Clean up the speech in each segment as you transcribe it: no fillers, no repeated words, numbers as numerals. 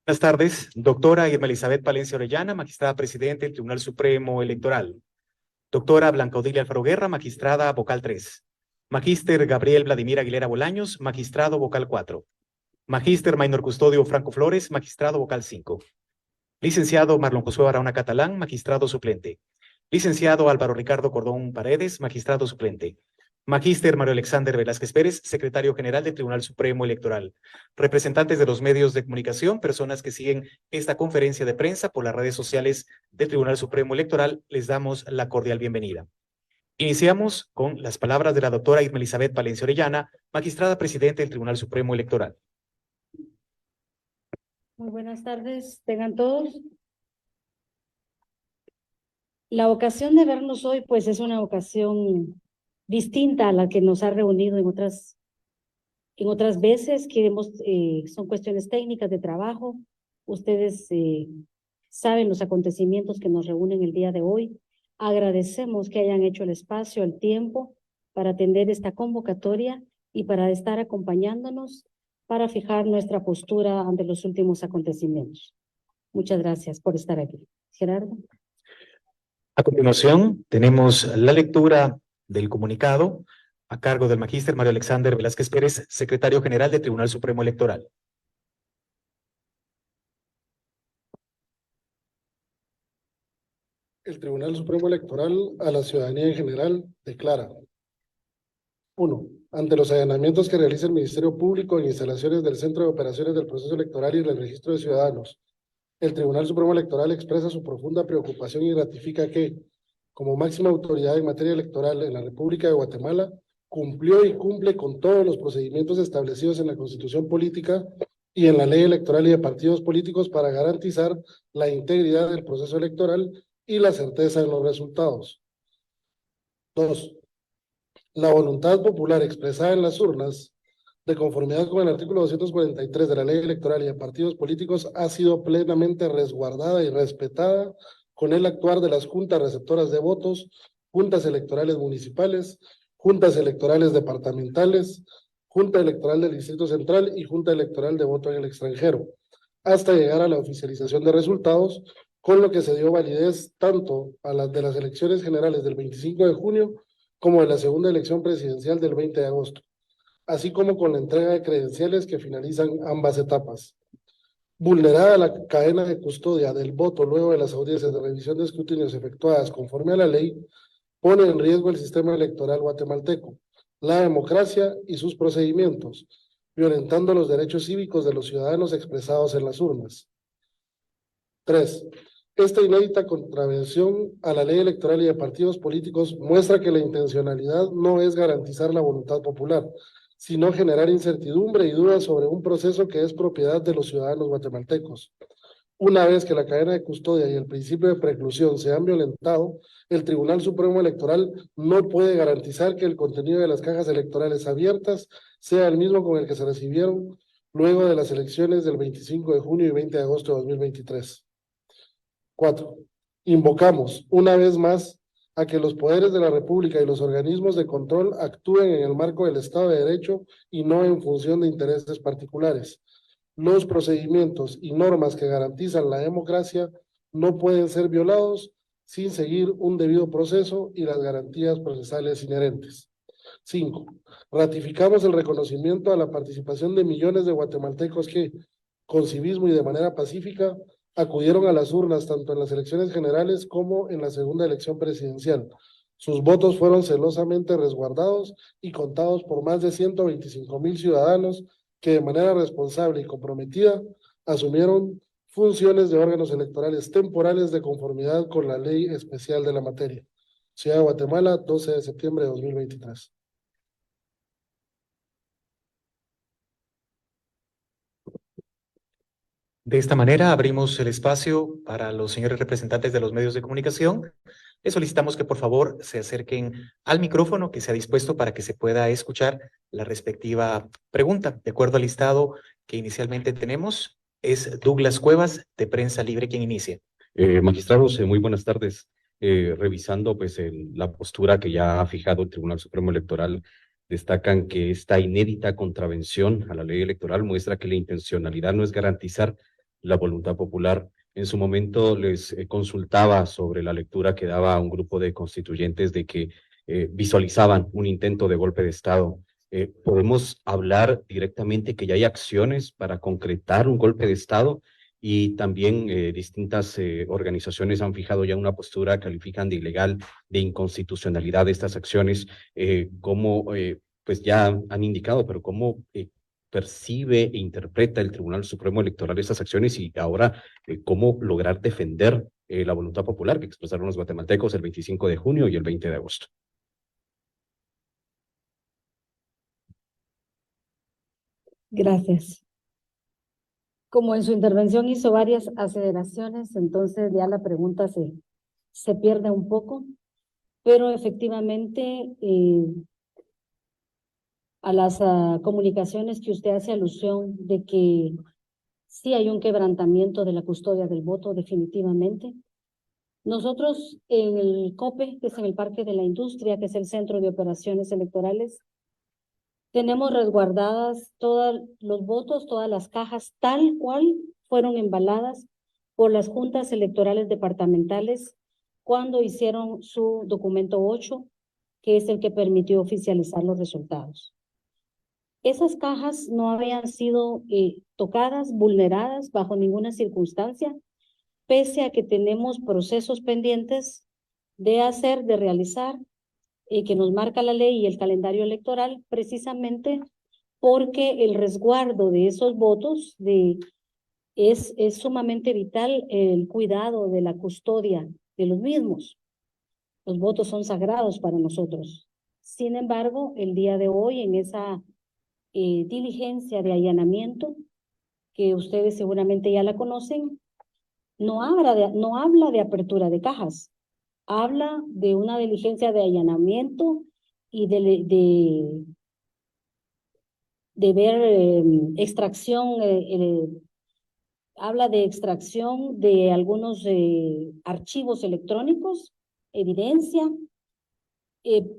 Buenas tardes, doctora Irma Elizabeth Palencia Orellana, magistrada presidente del Tribunal Supremo Electoral. Doctora Blanca Odilia Alfaro Guerra, magistrada vocal 3. Magíster Gabriel Vladimir Aguilera Bolaños, magistrado vocal 4. Magíster Maynor Custodio Franco Flores, magistrado vocal 5. Licenciado Marlon Josué Barahona Catalán, magistrado suplente. Licenciado Álvaro Ricardo Cordón Paredes, magistrado suplente. Magíster Mario Alexander Velázquez Pérez, secretario general del Tribunal Supremo Electoral. Representantes de los medios de comunicación, personas que siguen esta conferencia de prensa por las redes sociales del Tribunal Supremo Electoral, les damos la cordial bienvenida. Iniciamos con las palabras de la doctora Irma Elizabeth Palencia Orellana, magistrada presidente del Tribunal Supremo Electoral. Muy buenas tardes, tengan todos. La ocasión de vernos hoy, pues, es una ocasión distinta a la que nos ha reunido en otras veces, que son cuestiones técnicas de trabajo. Ustedes saben los acontecimientos que nos reúnen el día de hoy. Agradecemos que hayan hecho el espacio, el tiempo para atender esta convocatoria y para estar acompañándonos para fijar nuestra postura ante los últimos acontecimientos. Muchas gracias por estar aquí. Gerardo. A continuación, tenemos la lectura del comunicado a cargo del magíster Mario Alexander Velázquez Pérez, secretario general del Tribunal Supremo Electoral. El Tribunal Supremo Electoral a la ciudadanía en general declara: 1. Ante los allanamientos que realiza el Ministerio Público en instalaciones del Centro de Operaciones del Proceso Electoral y del Registro de Ciudadanos, el Tribunal Supremo Electoral expresa su profunda preocupación y ratifica que, como máxima autoridad en materia electoral en la República de Guatemala, cumplió y cumple con todos los procedimientos establecidos en la Constitución Política y en la Ley Electoral y de Partidos Políticos para garantizar la integridad del proceso electoral y la certeza en los resultados. 2. La voluntad popular expresada en las urnas, de conformidad con el artículo 243 de la Ley Electoral y de Partidos Políticos, ha sido plenamente resguardada y respetada con el actuar de las juntas receptoras de votos, juntas electorales municipales, juntas electorales departamentales, Junta Electoral del Distrito Central y Junta Electoral de Voto en el extranjero, hasta llegar a la oficialización de resultados, con lo que se dio validez tanto a las de las elecciones generales del 25 de junio como de la segunda elección presidencial del 20 de agosto, así como con la entrega de credenciales que finalizan ambas etapas. Vulnerada la cadena de custodia del voto luego de las audiencias de revisión de escrutinios efectuadas conforme a la ley, pone en riesgo el sistema electoral guatemalteco, la democracia y sus procedimientos, violentando los derechos cívicos de los ciudadanos expresados en las urnas. 3. Esta inédita contravención a la ley electoral y de partidos políticos muestra que la intencionalidad no es garantizar la voluntad popular, sino generar incertidumbre y dudas sobre un proceso que es propiedad de los ciudadanos guatemaltecos. Una vez que la cadena de custodia y el principio de preclusión se han violentado, el Tribunal Supremo Electoral no puede garantizar que el contenido de las cajas electorales abiertas sea el mismo con el que se recibieron luego de las elecciones del 25 de junio y 20 de agosto de 2023. 4. Invocamos, una vez más, a que los poderes de la República y los organismos de control actúen en el marco del Estado de Derecho y no en función de intereses particulares. Los procedimientos y normas que garantizan la democracia no pueden ser violados sin seguir un debido proceso y las garantías procesales inherentes. 5. Ratificamos el reconocimiento a la participación de millones de guatemaltecos que, con civismo y de manera pacífica, acudieron a las urnas tanto en las elecciones generales como en la segunda elección presidencial. Sus votos fueron celosamente resguardados y contados por más de 125,000 ciudadanos que de manera responsable y comprometida asumieron funciones de órganos electorales temporales de conformidad con la ley especial de la materia. Ciudad de Guatemala, 12 de septiembre de 2023. De esta manera abrimos el espacio para los señores representantes de los medios de comunicación. Les solicitamos que por favor se acerquen al micrófono que se ha dispuesto para que se pueda escuchar la respectiva pregunta. De acuerdo al listado que inicialmente tenemos, es Douglas Cuevas de Prensa Libre quien inicia. Magistrados, muy buenas tardes. Revisando pues la postura que ya ha fijado el Tribunal Supremo Electoral, destacan que esta inédita contravención a la ley electoral muestra que la intencionalidad no es garantizar la voluntad popular. En su momento les consultaba sobre la lectura que daba un grupo de constituyentes de que visualizaban un intento de golpe de Estado. ¿Podemos hablar directamente que ya hay acciones para concretar un golpe de Estado? Y también distintas organizaciones han fijado ya una postura, califican de ilegal, de inconstitucionalidad de estas acciones. ¿Cómo, pues ya han indicado, pero cómo percibe e interpreta el Tribunal Supremo Electoral estas acciones y ahora cómo lograr defender la voluntad popular que expresaron los guatemaltecos el 25 de junio y el 20 de agosto? Gracias. Como en su intervención hizo varias aseveraciones, entonces ya la pregunta se pierde un poco, pero efectivamente a las comunicaciones que usted hace alusión de que sí hay un quebrantamiento de la custodia del voto, definitivamente. Nosotros en el COPE, que es en el Parque de la Industria, que es el Centro de Operaciones Electorales, tenemos resguardadas todos los votos, todas las cajas, tal cual fueron embaladas por las juntas electorales departamentales cuando hicieron su documento 8, que es el que permitió oficializar los resultados. Esas cajas no habían sido tocadas, vulneradas bajo ninguna circunstancia, pese a que tenemos procesos pendientes de hacer, de realizar, que nos marca la ley y el calendario electoral, precisamente porque el resguardo de esos votos es sumamente vital, el cuidado de la custodia de los mismos. Los votos son sagrados para nosotros. Sin embargo, el día de hoy, en esa diligencia de allanamiento, que ustedes seguramente ya la conocen, no habla de apertura de cajas, habla de una diligencia de allanamiento y de ver extracción, habla de extracción de algunos archivos electrónicos, evidencia,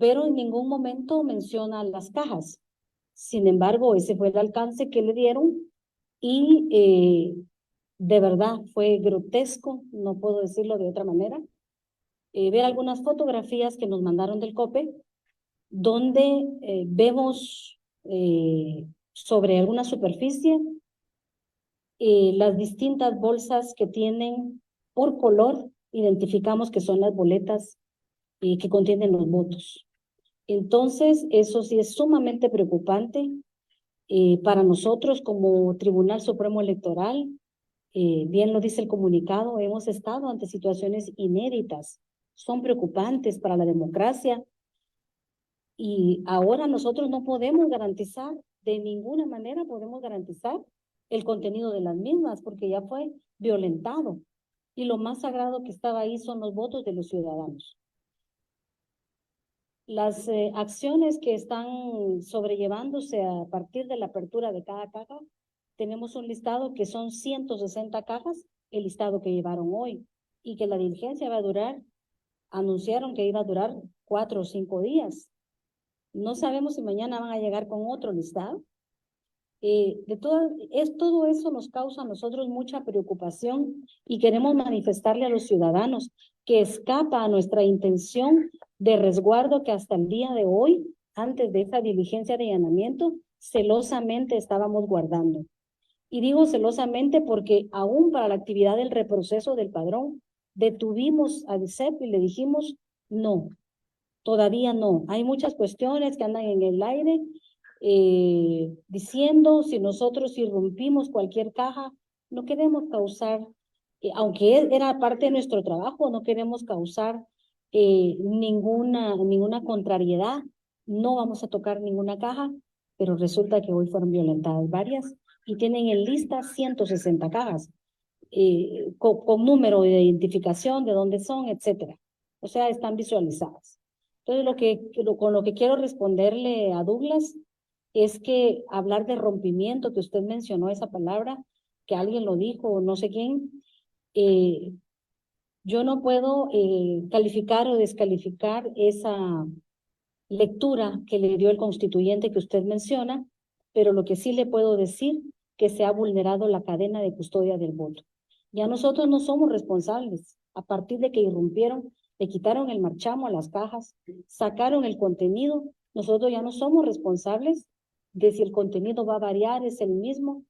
pero en ningún momento menciona las cajas. Sin embargo, ese fue el alcance que le dieron y de verdad fue grotesco, no puedo decirlo de otra manera, ver algunas fotografías que nos mandaron del COPE, donde vemos sobre alguna superficie las distintas bolsas que tienen por color, identificamos que son las boletas que contienen los votos. Entonces, eso sí es sumamente preocupante para nosotros como Tribunal Supremo Electoral. Bien lo dice el comunicado, hemos estado ante situaciones inéditas, son preocupantes para la democracia y ahora nosotros no podemos garantizar, de ninguna manera podemos garantizar el contenido de las mismas porque ya fue violentado y lo más sagrado que estaba ahí son los votos de los ciudadanos. Las acciones que están sobrellevándose a partir de la apertura de cada caja, tenemos un listado que son 160 cajas, el listado que llevaron hoy, y que la diligencia va a durar, anunciaron que iba a durar 4 o 5 días. No sabemos si mañana van a llegar con otro listado. Todo eso nos causa a nosotros mucha preocupación y queremos manifestarle a los ciudadanos que escapa a nuestra intención de resguardo que hasta el día de hoy, antes de esta diligencia de allanamiento, celosamente estábamos guardando. Y digo celosamente porque aún para la actividad del reproceso del padrón, detuvimos al CEP y le dijimos, no, todavía no. Hay muchas cuestiones que andan en el aire diciendo si nosotros irrumpimos cualquier caja, no queremos causar, aunque era parte de nuestro trabajo, no queremos causar ninguna contrariedad, no vamos a tocar ninguna caja, pero resulta que hoy fueron violentadas varias y tienen en lista 160 cajas con número de identificación, de dónde son, etcétera. O sea, están visualizadas. Entonces, con lo que quiero responderle a Douglas es que hablar de rompimiento, que usted mencionó esa palabra, que alguien lo dijo o no sé quién, yo no puedo calificar o descalificar esa lectura que le dio el constituyente que usted menciona, pero lo que sí le puedo decir que se ha vulnerado la cadena de custodia del voto. Ya nosotros no somos responsables. A partir de que irrumpieron, le quitaron el marchamo a las cajas, sacaron el contenido, nosotros ya no somos responsables de si el contenido va a variar, es el mismo,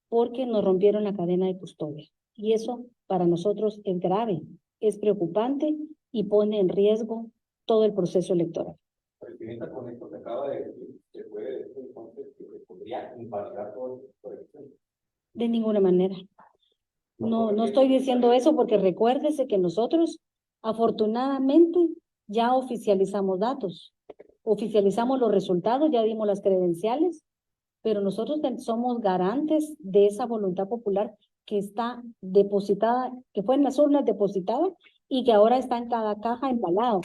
porque nos rompieron la cadena de custodia. Y eso para nosotros es grave, es preocupante y pone en riesgo todo el proceso electoral. Presidenta, con esto que acaba de decir, ¿se puede decir entonces que se podría invalidar todo esto? De ninguna manera. No estoy diciendo eso porque recuérdese que nosotros afortunadamente ya oficializamos datos, oficializamos los resultados, ya dimos las credenciales, pero nosotros somos garantes de esa voluntad popular que está depositada, que fue en las urnas depositada y que ahora está en cada caja embalado.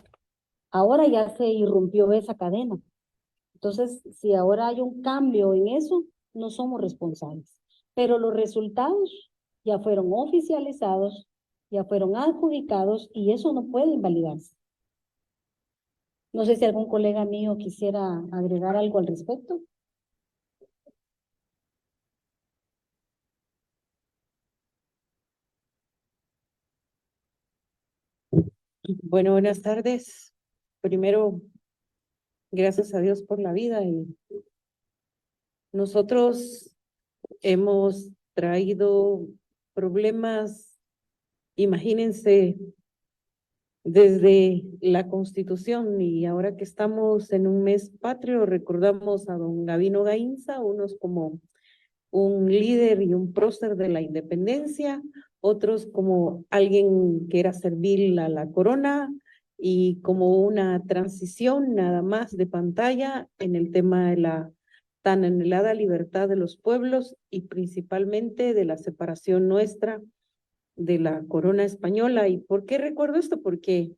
Ahora ya se irrumpió esa cadena. Entonces, si ahora hay un cambio en eso, no somos responsables. Pero los resultados ya fueron oficializados, ya fueron adjudicados y eso no puede invalidarse. No sé si algún colega mío quisiera agregar algo al respecto. Bueno, buenas tardes. Primero, gracias a Dios por la vida. Y nosotros hemos traído problemas, imagínense, desde la Constitución, y ahora que estamos en un mes patrio, recordamos a don Gavino Gainza, unos como un líder y un prócer de la independencia, otros como alguien que era servil a la corona y como una transición nada más de pantalla en el tema de la tan anhelada libertad de los pueblos y principalmente de la separación nuestra de la corona española. ¿Y por qué recuerdo esto? Porque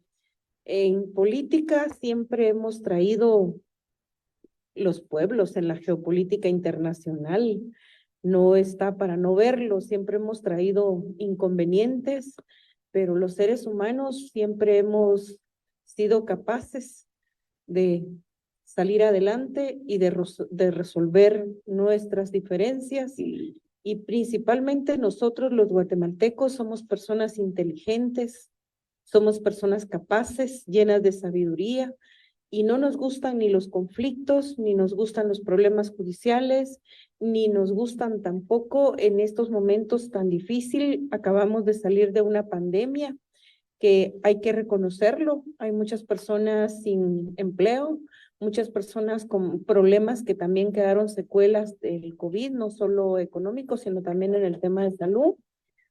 en política siempre hemos traído los pueblos en la geopolítica internacional. No está para no verlo, siempre hemos traído inconvenientes, pero los seres humanos siempre hemos sido capaces de salir adelante y de resolver nuestras diferencias. Y principalmente nosotros los guatemaltecos somos personas inteligentes, somos personas capaces, llenas de sabiduría, y no nos gustan ni los conflictos, ni nos gustan los problemas judiciales, ni nos gustan tampoco en estos momentos tan difíciles. Acabamos de salir de una pandemia que hay que reconocerlo. Hay muchas personas sin empleo, muchas personas con problemas que también quedaron secuelas del COVID, no solo económicos, sino también en el tema de salud.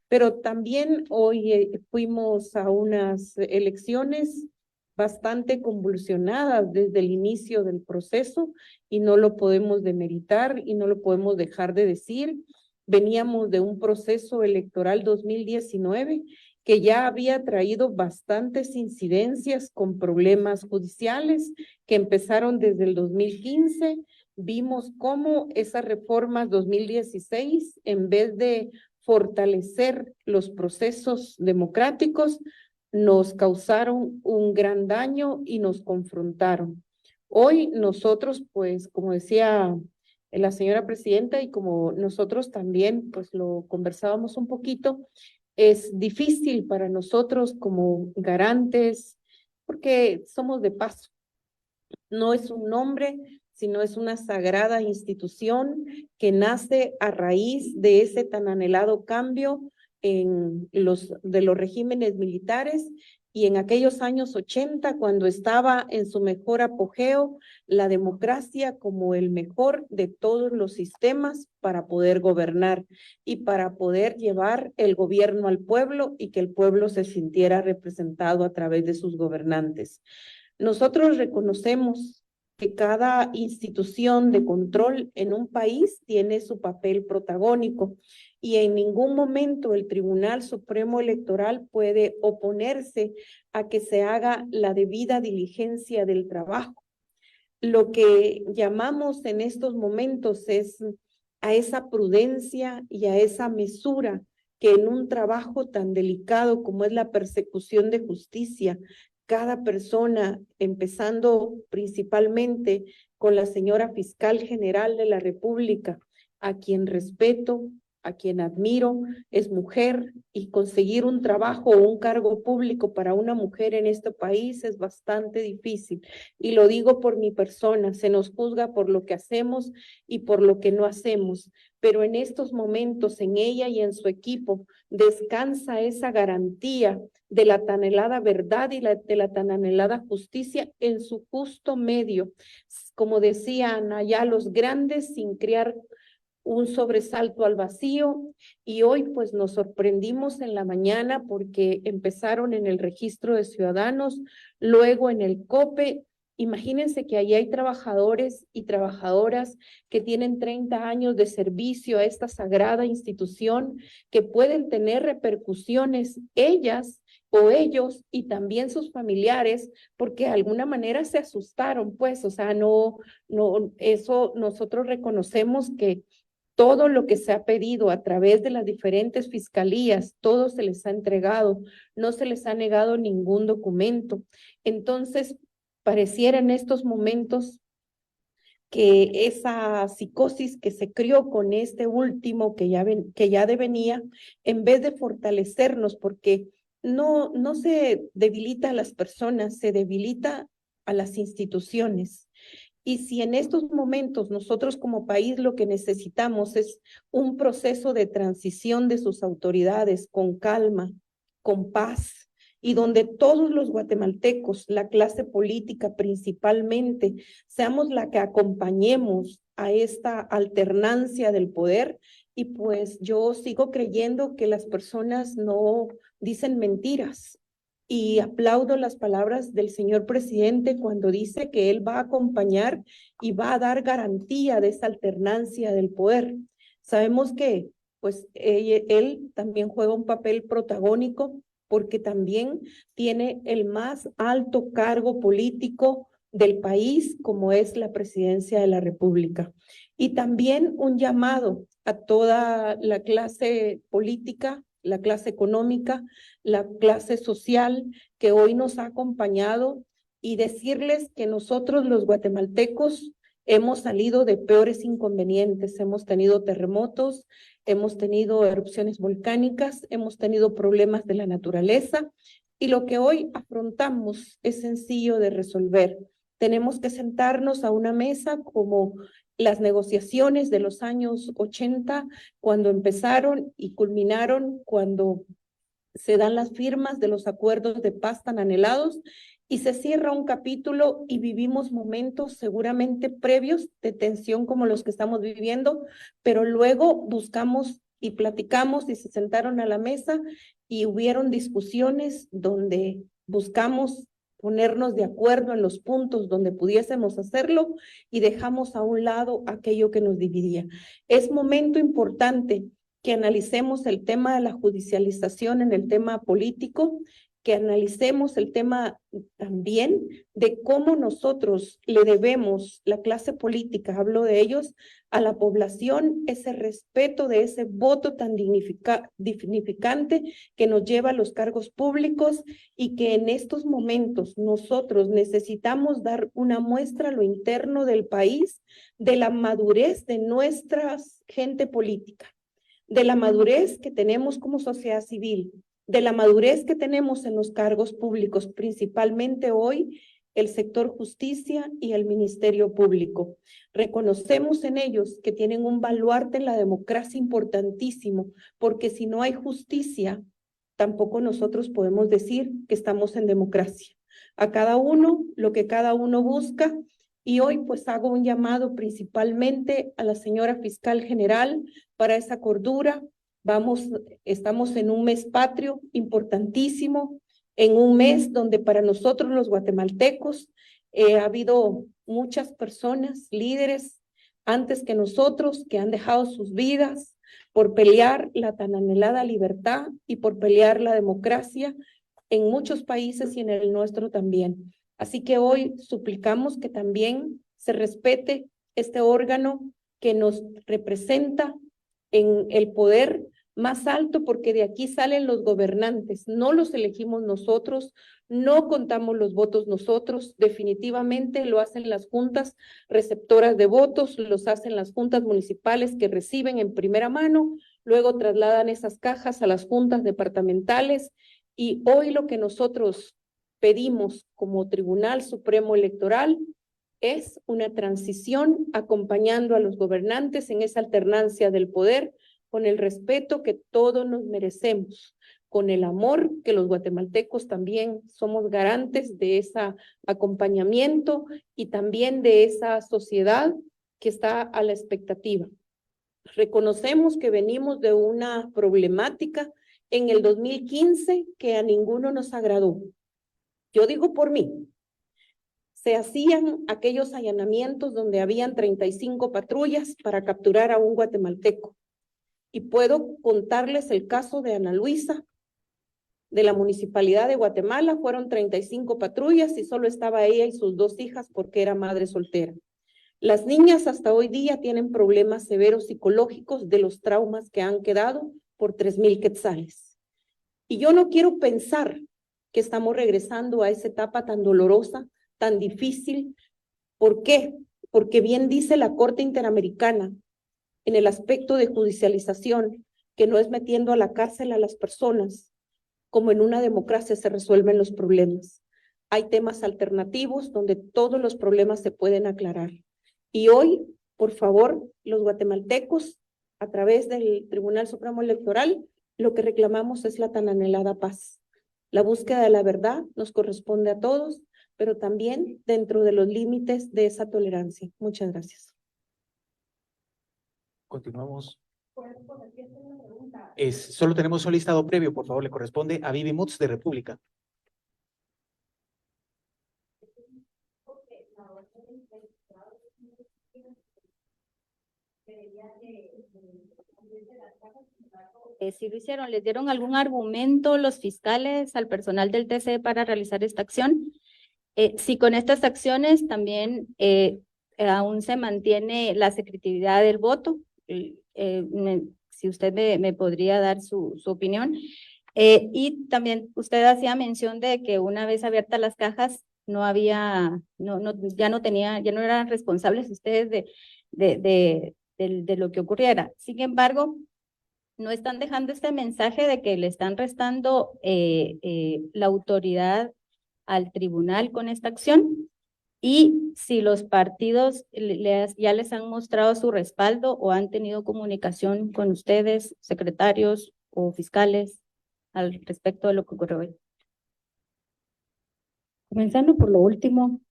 Pero también hoy fuimos a unas elecciones bastante convulsionadas desde el inicio del proceso y no lo podemos demeritar y no lo podemos dejar de decir. Veníamos de un proceso electoral 2019 que ya había traído bastantes incidencias con problemas judiciales que empezaron desde el 2015. Vimos cómo esas reformas 2016, en vez de fortalecer los procesos democráticos, nos causaron un gran daño y nos confrontaron. Hoy nosotros, pues, como decía la señora presidenta y como nosotros también, pues, lo conversábamos un poquito, es difícil para nosotros como garantes, porque somos de paso. No es un nombre, sino es una sagrada institución que nace a raíz de ese tan anhelado cambio de los regímenes militares y en aquellos años 80, cuando estaba en su mejor apogeo, la democracia como el mejor de todos los sistemas para poder gobernar y para poder llevar el gobierno al pueblo y que el pueblo se sintiera representado a través de sus gobernantes. Nosotros reconocemos que cada institución de control en un país tiene su papel protagónico y en ningún momento el Tribunal Supremo Electoral puede oponerse a que se haga la debida diligencia del trabajo. Lo que llamamos en estos momentos es a esa prudencia y a esa mesura que en un trabajo tan delicado como es la persecución de justicia, cada persona, empezando principalmente con la señora fiscal general de la República, a quien respeto, a quien admiro, es mujer, y conseguir un trabajo o un cargo público para una mujer en este país es bastante difícil. Y lo digo por mi persona, se nos juzga por lo que hacemos y por lo que no hacemos, pero en estos momentos en ella y en su equipo descansa esa garantía de la tan anhelada verdad y de la tan anhelada justicia en su justo medio. Como decían allá los grandes, sin criar un sobresalto al vacío, y hoy pues nos sorprendimos en la mañana porque empezaron en el registro de ciudadanos, luego en el COPE. Imagínense que ahí hay trabajadores y trabajadoras que tienen 30 años de servicio a esta sagrada institución, que pueden tener repercusiones ellas o ellos y también sus familiares, porque de alguna manera se asustaron, pues, o sea, no, eso nosotros reconocemos que todo lo que se ha pedido a través de las diferentes fiscalías, todo se les ha entregado, no se les ha negado ningún documento. Entonces, pareciera en estos momentos que esa psicosis que se crió con este último que ya devenía, en vez de fortalecernos, porque no se debilita a las personas, se debilita a las instituciones. Y si en estos momentos nosotros como país lo que necesitamos es un proceso de transición de sus autoridades con calma, con paz, y donde todos los guatemaltecos, la clase política principalmente, seamos la que acompañemos a esta alternancia del poder, y pues yo sigo creyendo que las personas no dicen mentiras. Y aplaudo las palabras del señor presidente cuando dice que él va a acompañar y va a dar garantía de esa alternancia del poder. Sabemos que pues él también juega un papel protagónico porque también tiene el más alto cargo político del país, como es la presidencia de la República. Y también un llamado a toda la clase política, la clase económica, la clase social que hoy nos ha acompañado, y decirles que nosotros los guatemaltecos hemos salido de peores inconvenientes, hemos tenido terremotos, hemos tenido erupciones volcánicas, hemos tenido problemas de la naturaleza, y lo que hoy afrontamos es sencillo de resolver. Tenemos que sentarnos a una mesa como las negociaciones de los años 80, cuando empezaron y culminaron cuando se dan las firmas de los acuerdos de paz tan anhelados, y se cierra un capítulo y vivimos momentos seguramente previos de tensión como los que estamos viviendo, pero luego buscamos y platicamos y se sentaron a la mesa y hubieron discusiones donde buscamos ponernos de acuerdo en los puntos donde pudiésemos hacerlo y dejamos a un lado aquello que nos dividía. Es momento importante que analicemos el tema de la judicialización en el tema político, que analicemos el tema también de cómo nosotros le debemos, la clase política, hablo de ellos, a la población, ese respeto de ese voto tan dignificante que nos lleva a los cargos públicos, y que en estos momentos nosotros necesitamos dar una muestra a lo interno del país de la madurez de nuestra gente política, de la madurez que tenemos como sociedad civil, de la madurez que tenemos en los cargos públicos, principalmente hoy el sector justicia y el Ministerio Público. Reconocemos en ellos que tienen un baluarte en la democracia importantísimo, porque si no hay justicia, tampoco nosotros podemos decir que estamos en democracia. A cada uno lo que cada uno busca, y hoy pues hago un llamado principalmente a la señora fiscal general para esa cordura. Estamos en un mes patrio importantísimo, en un mes donde para nosotros los guatemaltecos ha habido muchas personas, líderes antes que nosotros, que han dejado sus vidas por pelear la tan anhelada libertad y por pelear la democracia en muchos países y en el nuestro también. Así que hoy suplicamos que también se respete este órgano que nos representa en el poder más alto porque de aquí salen los gobernantes, no los elegimos nosotros, no contamos los votos nosotros, definitivamente lo hacen las juntas receptoras de votos, los hacen las juntas municipales que reciben en primera mano, luego trasladan esas cajas a las juntas departamentales y hoy lo que nosotros pedimos como Tribunal Supremo Electoral es una transición acompañando a los gobernantes en esa alternancia del poder con el respeto que todos nos merecemos, con el amor que los guatemaltecos también somos garantes de ese acompañamiento y también de esa sociedad que está a la expectativa. Reconocemos que venimos de una problemática en el 2015 que a ninguno nos agradó. Yo digo por mí, se hacían aquellos allanamientos donde habían 35 patrullas para capturar a un guatemalteco. Y puedo contarles el caso de Ana Luisa, de la Municipalidad de Guatemala, fueron 35 patrullas y solo estaba ella y sus 2 hijas porque era madre soltera. Las niñas hasta hoy día tienen problemas severos psicológicos de los traumas que han quedado por 3,000 quetzales. Y yo no quiero pensar que estamos regresando a esa etapa tan dolorosa, tan difícil. ¿Por qué? Porque bien dice la Corte Interamericana, en el aspecto de judicialización, que no es metiendo a la cárcel a las personas, como en una democracia se resuelven los problemas. Hay temas alternativos donde todos los problemas se pueden aclarar. Y hoy, por favor, los guatemaltecos, a través del Tribunal Supremo Electoral, lo que reclamamos es la tan anhelada paz. La búsqueda de la verdad nos corresponde a todos, pero también dentro de los límites de esa tolerancia. Muchas gracias. Continuamos. Solo tenemos un listado previo, por favor, le corresponde a Vivi Mutz de República. Sí lo hicieron, ¿les dieron algún argumento los fiscales al personal del TC para realizar esta acción? Si con estas acciones también aún se mantiene la secretividad del voto, si usted me podría dar su opinión. Y también usted hacía mención de que una vez abiertas las cajas no había, ya no eran responsables ustedes de lo que ocurriera. Sin embargo, no están dejando este mensaje de que le están restando la autoridad al tribunal con esta acción, y si los partidos ya les han mostrado su respaldo o han tenido comunicación con ustedes, secretarios o fiscales, al respecto de lo que ocurrió hoy. Comenzando por lo último,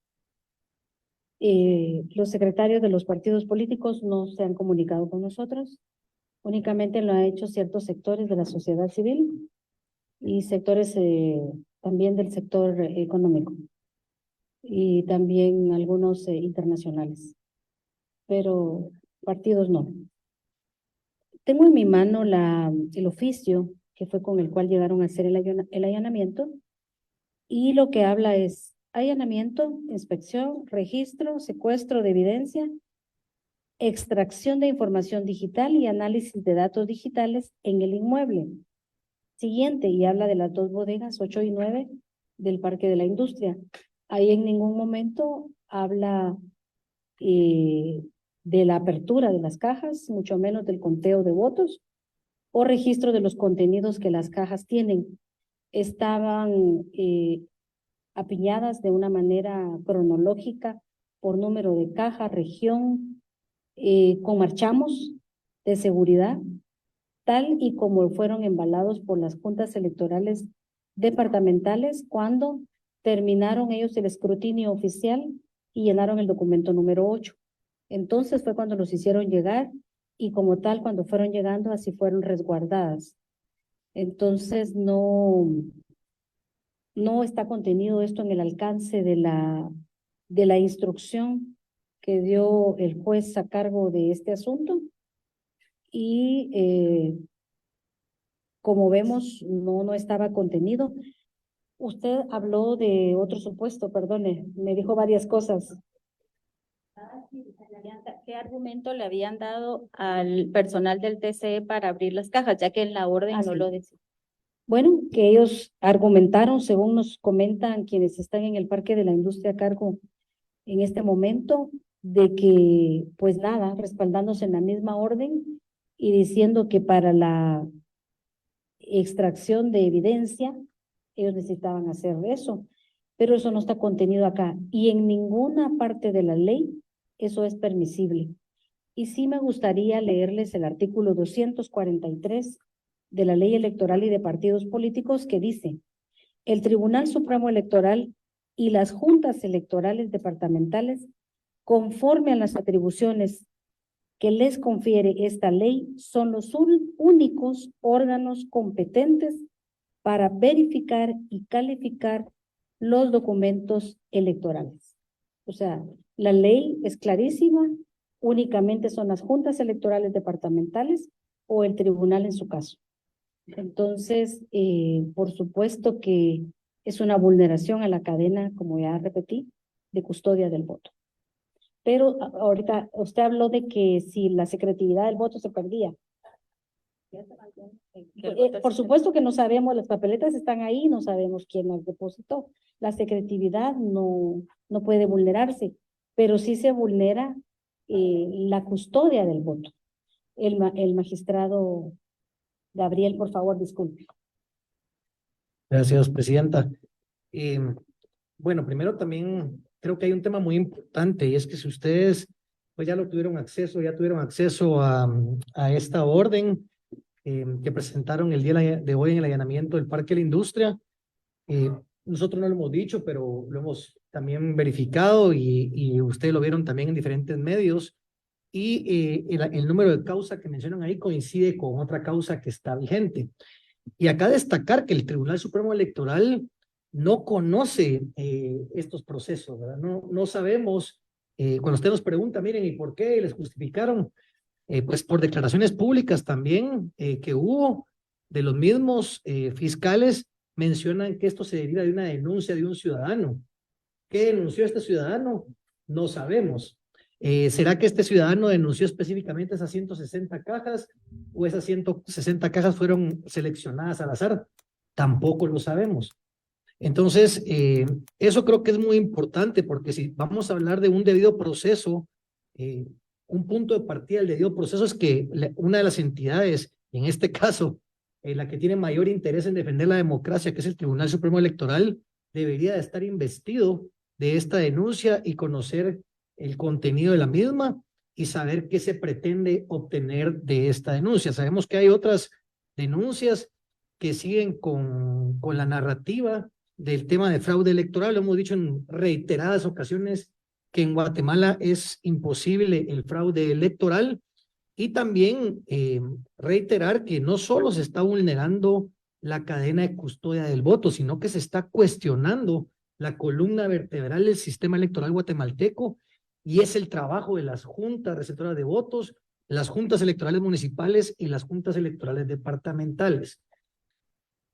los secretarios de los partidos políticos no se han comunicado con nosotros, únicamente lo han hecho ciertos sectores de la sociedad civil y sectores también del sector económico y también algunos internacionales, pero partidos no. Tengo en mi mano el oficio que fue con el cual llegaron a hacer el allanamiento, y lo que habla es allanamiento, inspección, registro, secuestro de evidencia, extracción de información digital y análisis de datos digitales en el inmueble. Siguiente, y habla de las 2 bodegas, 8 y 9, del Parque de la Industria. Ahí en ningún momento habla de la apertura de las cajas, mucho menos del conteo de votos o registro de los contenidos que las cajas tienen. Estaban apiñadas de una manera cronológica por número de caja, región, con marchamos de seguridad, tal y como fueron embalados por las juntas electorales departamentales cuando terminaron ellos el escrutinio oficial y llenaron el documento número 8. Entonces fue cuando nos hicieron llegar, y como tal, cuando fueron llegando, así fueron resguardadas. Entonces no está contenido esto en el alcance de la instrucción que dio el juez a cargo de este asunto, y como vemos, no estaba contenido. Usted habló de otro supuesto, perdone, me dijo varias cosas. ¿Qué argumento le habían dado al personal del TCE para abrir las cajas, ya que en la orden no sí. lo decía? Bueno, que ellos argumentaron, según nos comentan quienes están en el Parque de la Industria a cargo en este momento, de que, pues nada, respaldándose en la misma orden y diciendo que para la extracción de evidencia, ellos necesitaban hacer eso, pero eso no está contenido acá y en ninguna parte de la ley eso es permisible. Y sí me gustaría leerles el artículo 243 de la Ley Electoral y de Partidos Políticos que dice: el Tribunal Supremo Electoral y las juntas electorales departamentales, conforme a las atribuciones que les confiere esta ley, son los únicos órganos competentes para verificar y calificar los documentos electorales. O sea, la ley es clarísima, únicamente son las juntas electorales departamentales o el tribunal en su caso. Entonces, por supuesto que es una vulneración a la cadena, como ya repetí, de custodia del voto. Pero ahorita usted habló de que si la secretividad del voto se perdía. Por supuesto que no sabemos, las papeletas están ahí, no sabemos quién las depositó. La secretividad no puede vulnerarse, pero sí se vulnera la custodia del voto. El magistrado Gabriel, por favor, disculpe. Gracias, presidenta. Bueno, primero también creo que hay un tema muy importante y es que si ustedes pues ya tuvieron acceso a esta orden que presentaron el día de hoy en el allanamiento del Parque de la Industria. Nosotros no lo hemos dicho, pero lo hemos también verificado y ustedes lo vieron también en diferentes medios. Y el número de causa que mencionan ahí coincide con otra causa que está vigente. Y acá destacar que el Tribunal Supremo Electoral no conoce estos procesos, ¿verdad? No sabemos, cuando usted nos pregunta, miren, ¿y por qué les justificaron? Pues por declaraciones públicas también que hubo de los mismos fiscales, mencionan que esto se deriva de una denuncia de un ciudadano. ¿Qué denunció este ciudadano? No sabemos. ¿Será que este ciudadano denunció específicamente esas 160 cajas o esas 160 cajas fueron seleccionadas al azar? Tampoco lo sabemos. Entonces, eso creo que es muy importante porque si vamos a hablar de un debido proceso, un punto de partida del debido proceso es que una de las entidades, en este caso, la que tiene mayor interés en defender la democracia, que es el Tribunal Supremo Electoral, debería de estar investido de esta denuncia y conocer el contenido de la misma y saber qué se pretende obtener de esta denuncia. Sabemos que hay otras denuncias que siguen con la narrativa del tema de fraude electoral. Lo hemos dicho en reiteradas ocasiones que en Guatemala es imposible el fraude electoral y también reiterar que no solo se está vulnerando la cadena de custodia del voto, sino que se está cuestionando la columna vertebral del sistema electoral guatemalteco y es el trabajo de las juntas receptoras de votos, las juntas electorales municipales y las juntas electorales departamentales.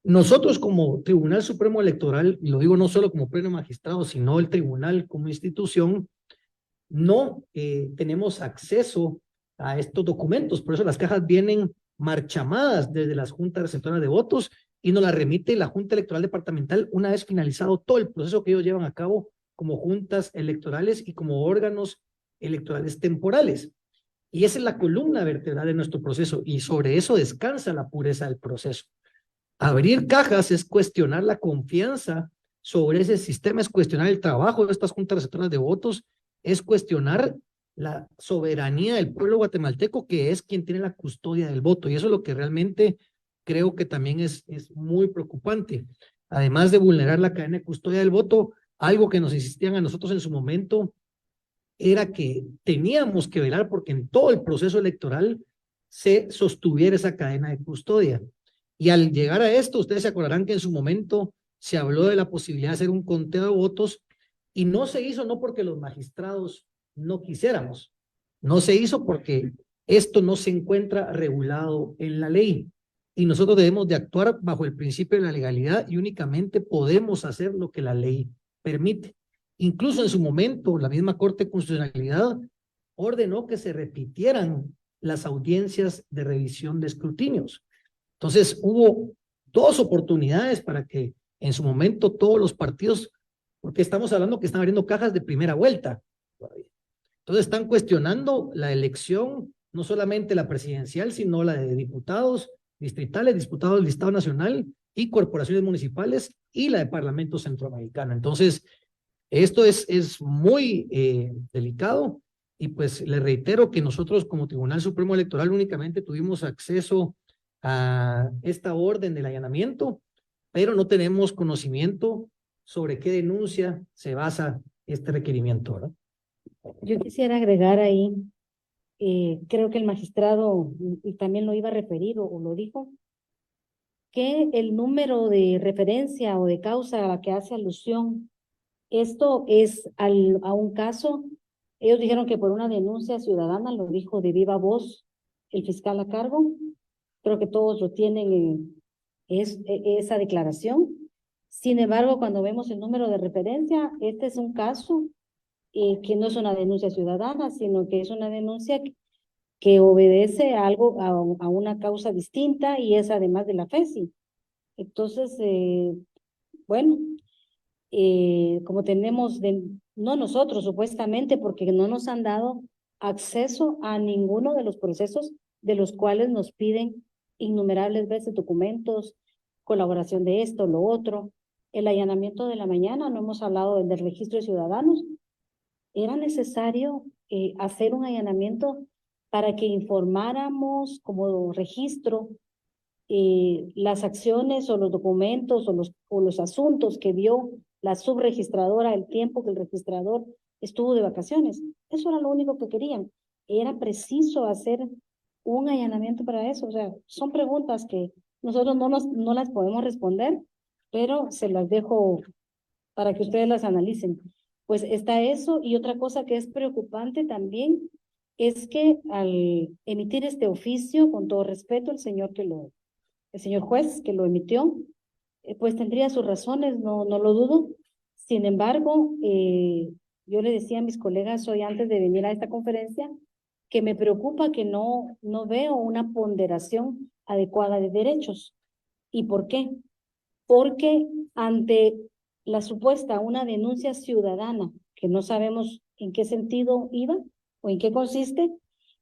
Nosotros como Tribunal Supremo Electoral, y lo digo no solo como pleno magistrado, sino el tribunal como institución, no tenemos acceso a estos documentos, por eso las cajas vienen marchamadas desde las juntas receptoras de votos y nos las remite la Junta Electoral Departamental una vez finalizado todo el proceso que ellos llevan a cabo como juntas electorales y como órganos electorales temporales. Y esa es la columna vertebral de nuestro proceso y sobre eso descansa la pureza del proceso. Abrir cajas es cuestionar la confianza sobre ese sistema, es cuestionar el trabajo de estas juntas receptoras de votos, es cuestionar la soberanía del pueblo guatemalteco, que es quien tiene la custodia del voto. Y eso es lo que realmente creo que también es muy preocupante. Además de vulnerar la cadena de custodia del voto, algo que nos insistían a nosotros en su momento era que teníamos que velar porque en todo el proceso electoral se sostuviera esa cadena de custodia. Y al llegar a esto, ustedes se acordarán que en su momento se habló de la posibilidad de hacer un conteo de votos y no se hizo no porque los magistrados no quisiéramos, no se hizo porque esto no se encuentra regulado en la ley y nosotros debemos de actuar bajo el principio de la legalidad y únicamente podemos hacer lo que la ley permite. Incluso en su momento, la misma Corte de Constitucionalidad ordenó que se repitieran las audiencias de revisión de escrutinios. Entonces hubo dos oportunidades para que en su momento todos los partidos, porque estamos hablando que están abriendo cajas de primera vuelta. Entonces están cuestionando la elección, no solamente la presidencial, sino la de diputados distritales, diputados del Estado Nacional y corporaciones municipales y la de Parlamento Centroamericano. Entonces, esto es muy delicado y pues le reitero que nosotros como Tribunal Supremo Electoral únicamente tuvimos acceso a esta orden del allanamiento, pero no tenemos conocimiento sobre qué denuncia se basa este requerimiento, ¿verdad? Yo quisiera agregar ahí, creo que el magistrado y también lo iba a referir o lo dijo, que el número de referencia o de causa a la que hace alusión, esto es a un caso, ellos dijeron que por una denuncia ciudadana, lo dijo de viva voz el fiscal a cargo, creo que todos lo tienen esa declaración. Sin embargo, cuando vemos el número de referencia, este es un caso que no es una denuncia ciudadana, sino que es una denuncia que obedece a algo, a una causa distinta y es además de la FESI. Entonces, bueno, como tenemos, no nosotros supuestamente, porque no nos han dado acceso a ninguno de los procesos de los cuales nos piden innumerables veces documentos, colaboración de esto, lo otro. El allanamiento de la mañana, no hemos hablado del registro de ciudadanos, era necesario hacer un allanamiento para que informáramos como registro las acciones o los documentos o los asuntos que vio la subregistradora el tiempo que el registrador estuvo de vacaciones. Eso era lo único que querían. Era preciso hacer un allanamiento para eso. O sea, son preguntas que nosotros no las podemos responder, pero se las dejo para que ustedes las analicen. Pues está eso, y otra cosa que es preocupante también es que al emitir este oficio, con todo respeto, el señor juez que lo emitió, pues tendría sus razones, no lo dudo. Sin embargo, yo le decía a mis colegas hoy antes de venir a esta conferencia que me preocupa que no veo una ponderación adecuada de derechos. ¿Y por qué? Porque ante la supuesta una denuncia ciudadana, que no sabemos en qué sentido iba o en qué consiste,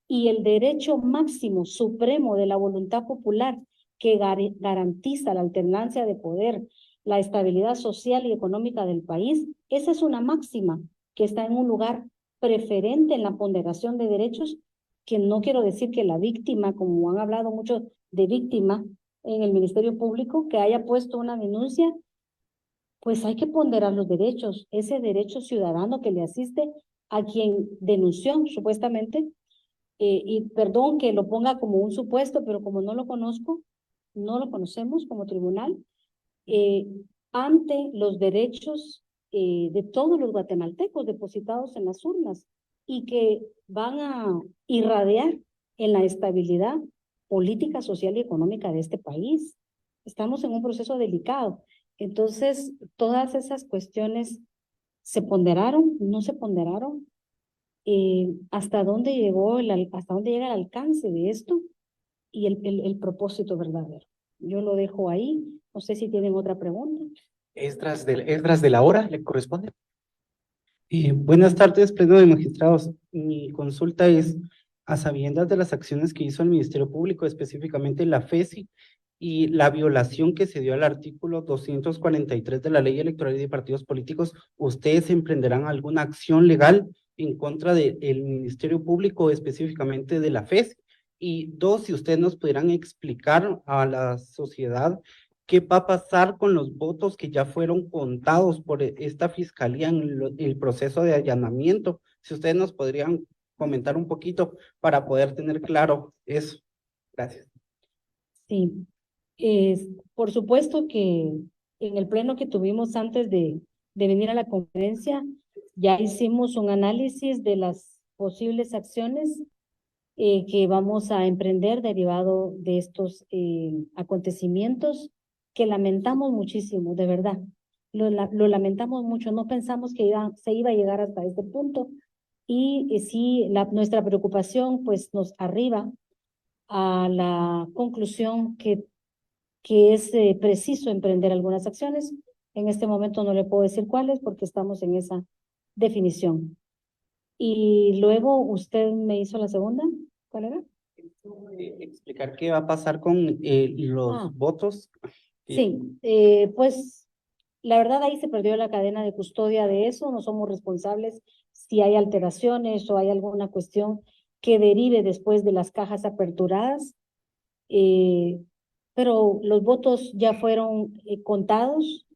y el derecho máximo supremo de la voluntad popular que garantiza la alternancia de poder, la estabilidad social y económica del país, esa es una máxima que está en un lugar preferente en la ponderación de derechos, que no quiero decir que la víctima, como han hablado mucho de víctima en el Ministerio Público, que haya puesto una denuncia, pues hay que ponderar los derechos, ese derecho ciudadano que le asiste a quien denunció supuestamente, y perdón que lo ponga como un supuesto, pero como no lo conozco, no lo conocemos como tribunal, ante los derechos de todos los guatemaltecos depositados en las urnas y que van a irradiar en la estabilidad política, social y económica de este país. Estamos en un proceso delicado. Entonces, todas esas cuestiones se ponderaron, no se ponderaron, hasta dónde llega el alcance de esto y el propósito verdadero. Yo lo dejo ahí. No sé si tienen otra pregunta. Esdras de la Hora, ¿le corresponde? Buenas tardes, Pleno de Magistrados. Mi consulta es a sabiendas de las acciones que hizo el Ministerio Público, específicamente la FESI, y la violación que se dio al artículo 243 de la Ley Electoral y de Partidos Políticos, ¿ustedes emprenderán alguna acción legal en contra del Ministerio Público, específicamente de la FESI? Y dos, si ustedes nos pudieran explicar a la sociedad qué va a pasar con los votos que ya fueron contados por esta fiscalía en el proceso de allanamiento. Si ustedes nos podrían comentar un poquito para poder tener claro eso. Gracias. Sí, por supuesto que en el pleno que tuvimos antes de venir a la conferencia, ya hicimos un análisis de las posibles acciones que vamos a emprender derivado de estos acontecimientos que lamentamos muchísimo, de verdad. Lo lamentamos mucho, no pensamos que se iba a llegar hasta este punto, Y sí, nuestra preocupación pues nos arriba a la conclusión que es preciso emprender algunas acciones. En este momento no le puedo decir cuáles porque estamos en esa definición. Y luego usted me hizo la segunda. ¿Cuál era? Explicar qué va a pasar con los votos. Sí, pues la verdad ahí se perdió la cadena de custodia de eso, no somos responsables si hay alteraciones o hay alguna cuestión que derive después de las cajas aperturadas, pero los votos ya fueron contados,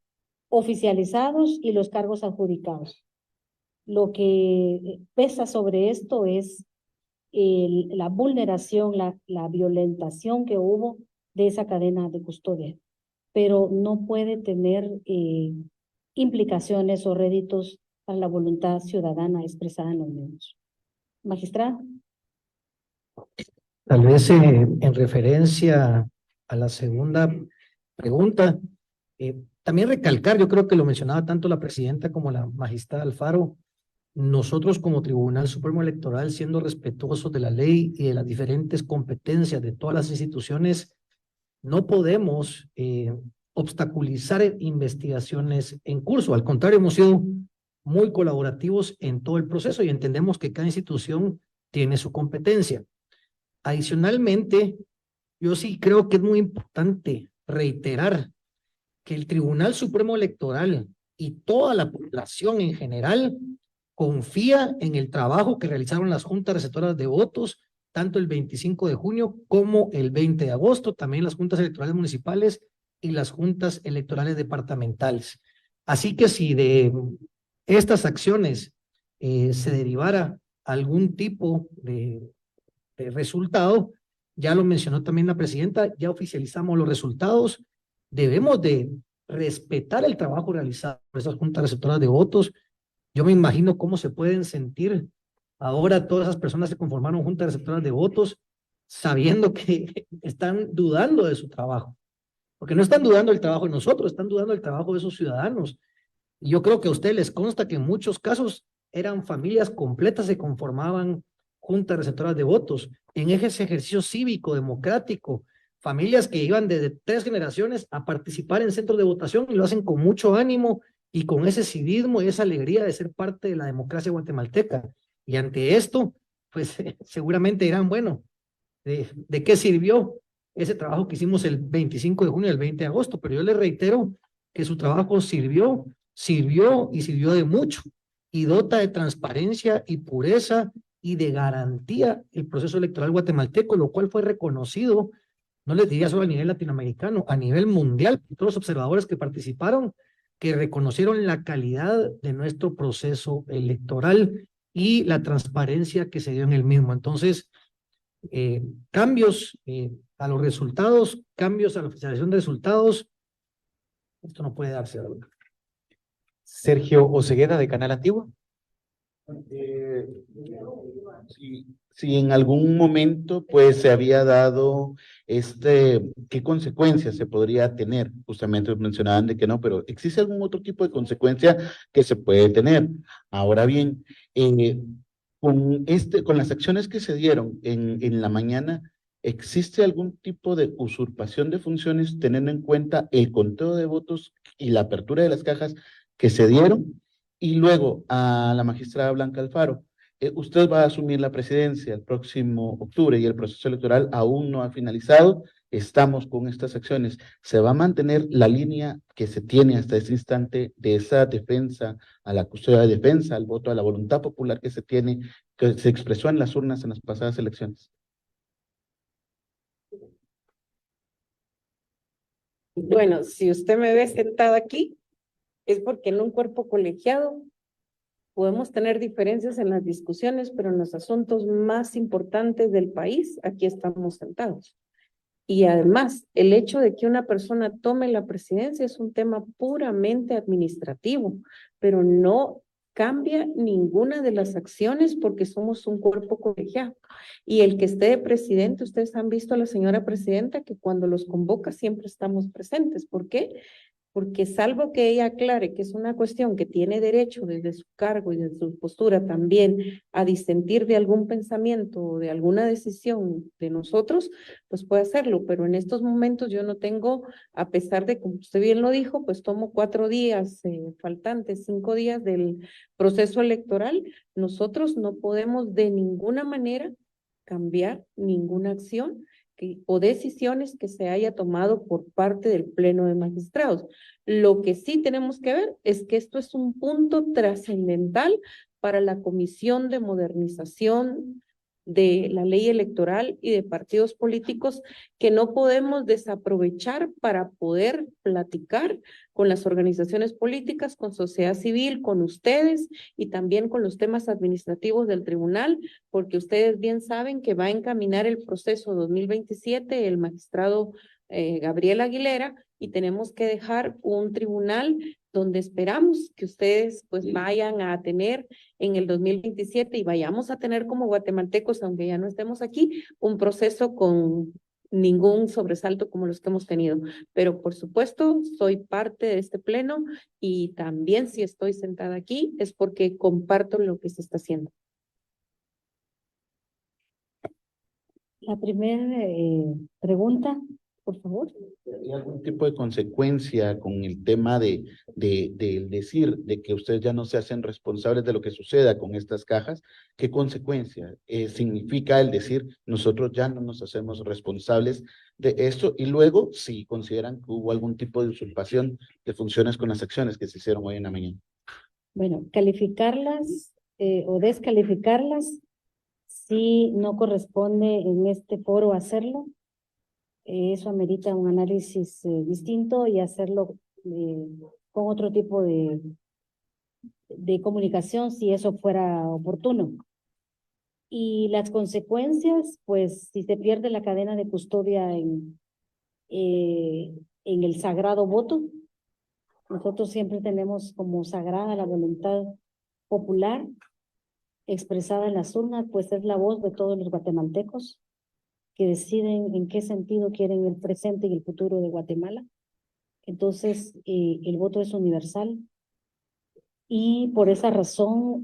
oficializados y los cargos adjudicados. Lo que pesa sobre esto es la vulneración, la violentación que hubo de esa cadena de custodia, pero no puede tener implicaciones o réditos para la voluntad ciudadana expresada en los medios. Magistrada. Tal vez en referencia a la segunda pregunta, también recalcar, yo creo que lo mencionaba tanto la presidenta como la magistrada Alfaro, nosotros como Tribunal Supremo Electoral, siendo respetuosos de la ley y de las diferentes competencias de todas las instituciones, no podemos obstaculizar investigaciones en curso. Al contrario, hemos sido muy colaborativos en todo el proceso y entendemos que cada institución tiene su competencia. Adicionalmente, yo sí creo que es muy importante reiterar que el Tribunal Supremo Electoral y toda la población en general confía en el trabajo que realizaron las juntas receptoras de votos, tanto el 25 de junio como el 20 de agosto, también las juntas electorales municipales y las juntas electorales departamentales. Así que si de estas acciones se derivara algún tipo de resultado, ya lo mencionó también la presidenta, ya oficializamos los resultados, debemos de respetar el trabajo realizado por esas juntas receptoras de votos. Yo me imagino cómo se pueden sentir ahora todas esas personas que conformaron juntas receptoras de votos sabiendo que están dudando de su trabajo, porque no están dudando del trabajo de nosotros, están dudando del trabajo de esos ciudadanos. Y yo creo que a ustedes les consta que en muchos casos eran familias completas que conformaban juntas receptoras de votos en ese ejercicio cívico, democrático, familias que iban desde 3 generaciones a participar en centros de votación y lo hacen con mucho ánimo y con ese civismo y esa alegría de ser parte de la democracia guatemalteca. Y ante esto, pues seguramente dirán, bueno, ¿de qué sirvió ese trabajo que hicimos el 25 de junio y el 20 de agosto? Pero yo les reitero que su trabajo sirvió y sirvió de mucho y dota de transparencia y pureza y de garantía el proceso electoral guatemalteco, lo cual fue reconocido, no les diría solo a nivel latinoamericano, a nivel mundial, por todos los observadores que participaron, que reconocieron la calidad de nuestro proceso electoral y la transparencia que se dio en el mismo. Entonces, cambios a los resultados, cambios a la oficialización de resultados, esto no puede darse, ¿verdad? Sergio Osegueda, de Canal Antiguo. Si en algún momento pues se había dado ¿qué consecuencias se podría tener? Justamente mencionaban de que no, pero ¿existe algún otro tipo de consecuencia que se puede tener? Ahora bien, con las acciones que se dieron en la mañana, ¿existe algún tipo de usurpación de funciones teniendo en cuenta el conteo de votos y la apertura de las cajas que se dieron? Y luego a la magistrada Blanca Alfaro, usted va a asumir la presidencia el próximo octubre y el proceso electoral aún no ha finalizado. Estamos con estas acciones. ¿Se va a mantener la línea que se tiene hasta este instante de esa defensa a la custodia de defensa, al voto, a la voluntad popular que se tiene, que se expresó en las urnas en las pasadas elecciones? Bueno, si usted me ve sentada aquí, es porque en un cuerpo colegiado podemos tener diferencias en las discusiones, pero en los asuntos más importantes del país, aquí estamos sentados. Y además, el hecho de que una persona tome la presidencia es un tema puramente administrativo, pero no cambia ninguna de las acciones porque somos un cuerpo colegiado. Y el que esté de presidente, ustedes han visto a la señora presidenta que cuando los convoca siempre estamos presentes. ¿Por qué? porque salvo que ella aclare que es una cuestión que tiene derecho desde su cargo y desde su postura también a disentir de algún pensamiento o de alguna decisión de nosotros, pues puede hacerlo, pero en estos momentos yo no tengo, a pesar de, como usted bien lo dijo, pues tomo 4 días faltantes, 5 días del proceso electoral, nosotros no podemos de ninguna manera cambiar ninguna acción o decisiones que se haya tomado por parte del Pleno de Magistrados. Lo que sí tenemos que ver es que esto es un punto trascendental para la Comisión de Modernización de la Ley Electoral y de partidos políticos que no podemos desaprovechar para poder platicar con las organizaciones políticas, con sociedad civil, con ustedes y también con los temas administrativos del tribunal, porque ustedes bien saben que va a encaminar el proceso 2027 el magistrado Gabriel Aguilera y tenemos que dejar un tribunal donde esperamos que ustedes pues vayan a tener en el 2027 y vayamos a tener como guatemaltecos, aunque ya no estemos aquí, un proceso con ningún sobresalto como los que hemos tenido. Pero por supuesto, soy parte de este pleno y también si estoy sentada aquí es porque comparto lo que se está haciendo. La primera pregunta, por favor. ¿Hay algún tipo de consecuencia con el tema de decir de que ustedes ya no se hacen responsables de lo que suceda con estas cajas? ¿Qué consecuencia significa el decir nosotros ya no nos hacemos responsables de esto? Y luego, si consideran que hubo algún tipo de usurpación de funciones con las acciones que se hicieron hoy en la mañana. Bueno, calificarlas o descalificarlas, si no corresponde en este foro hacerlo. Eso amerita un análisis distinto y hacerlo con otro tipo de comunicación si eso fuera oportuno. Y las consecuencias, pues si se pierde la cadena de custodia en el sagrado voto, nosotros siempre tenemos como sagrada la voluntad popular expresada en las urnas, pues es la voz de todos los guatemaltecos que deciden en qué sentido quieren el presente y el futuro de Guatemala. Entonces, el voto es universal y por esa razón,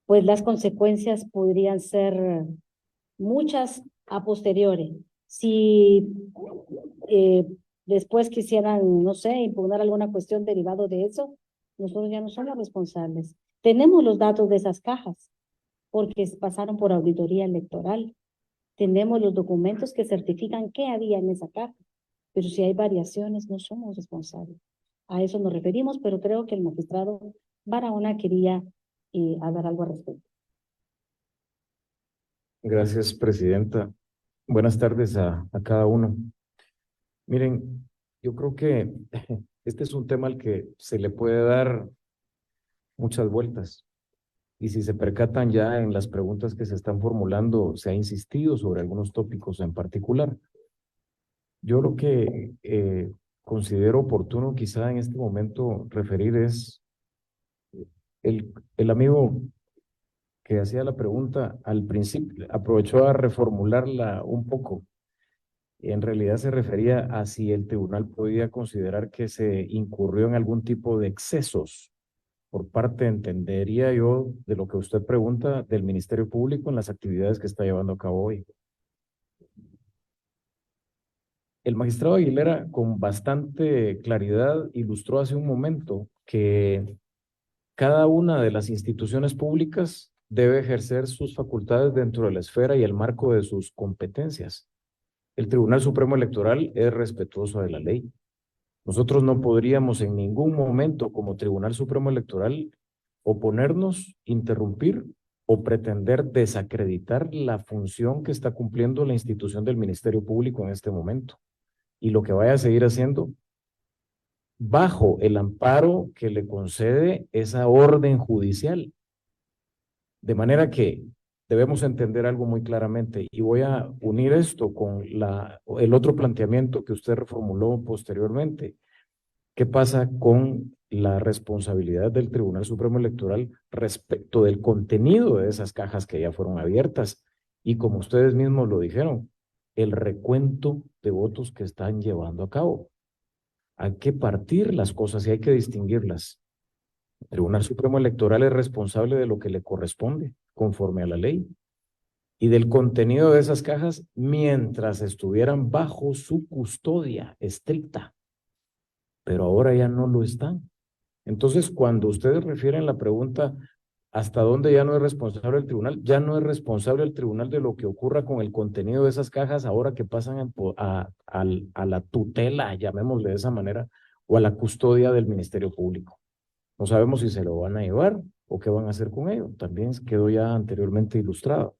pues las consecuencias podrían ser muchas a posteriori. Si después quisieran, no sé, impugnar alguna cuestión derivada de eso, nosotros ya no somos responsables. Tenemos los datos de esas cajas porque pasaron por auditoría electoral. Tenemos los documentos que certifican qué había en esa caja, pero si hay variaciones no somos responsables. A eso nos referimos, pero creo que el magistrado Barahona quería hablar algo al respecto. Gracias, presidenta. Buenas tardes a cada uno. Miren, yo creo que este es un tema al que se le puede dar muchas vueltas. Y si se percatan ya en las preguntas que se están formulando, se ha insistido sobre algunos tópicos en particular. Yo lo que considero oportuno quizá en este momento referir es el amigo que hacía la pregunta al principio, aprovechó a reformularla un poco. En realidad se refería a si el tribunal podía considerar que se incurrió en algún tipo de excesos por parte, entendería yo, de lo que usted pregunta, del Ministerio Público en las actividades que está llevando a cabo hoy. El magistrado Aguilera, con bastante claridad, ilustró hace un momento que cada una de las instituciones públicas debe ejercer sus facultades dentro de la esfera y el marco de sus competencias. El Tribunal Supremo Electoral es respetuoso de la ley. Nosotros no podríamos en ningún momento como Tribunal Supremo Electoral oponernos, interrumpir o pretender desacreditar la función que está cumpliendo la institución del Ministerio Público en este momento. Y lo que vaya a seguir haciendo bajo el amparo que le concede esa orden judicial. De manera que debemos entender algo muy claramente y voy a unir esto con el otro planteamiento que usted reformuló posteriormente. ¿Qué pasa con la responsabilidad del Tribunal Supremo Electoral respecto del contenido de esas cajas que ya fueron abiertas? Y como ustedes mismos lo dijeron, el recuento de votos que están llevando a cabo. Hay que partir las cosas y hay que distinguirlas. El Tribunal Supremo Electoral es responsable de lo que le corresponde conforme a la ley y del contenido de esas cajas mientras estuvieran bajo su custodia estricta, pero ahora ya no lo están. Entonces, cuando ustedes refieren la pregunta, ¿hasta dónde ya no es responsable el tribunal? Ya no es responsable el tribunal de lo que ocurra con el contenido de esas cajas ahora que pasan a la tutela, llamémosle de esa manera, o a la custodia del Ministerio Público. No sabemos si se lo van a llevar o qué van a hacer con ello. También quedó ya anteriormente ilustrado.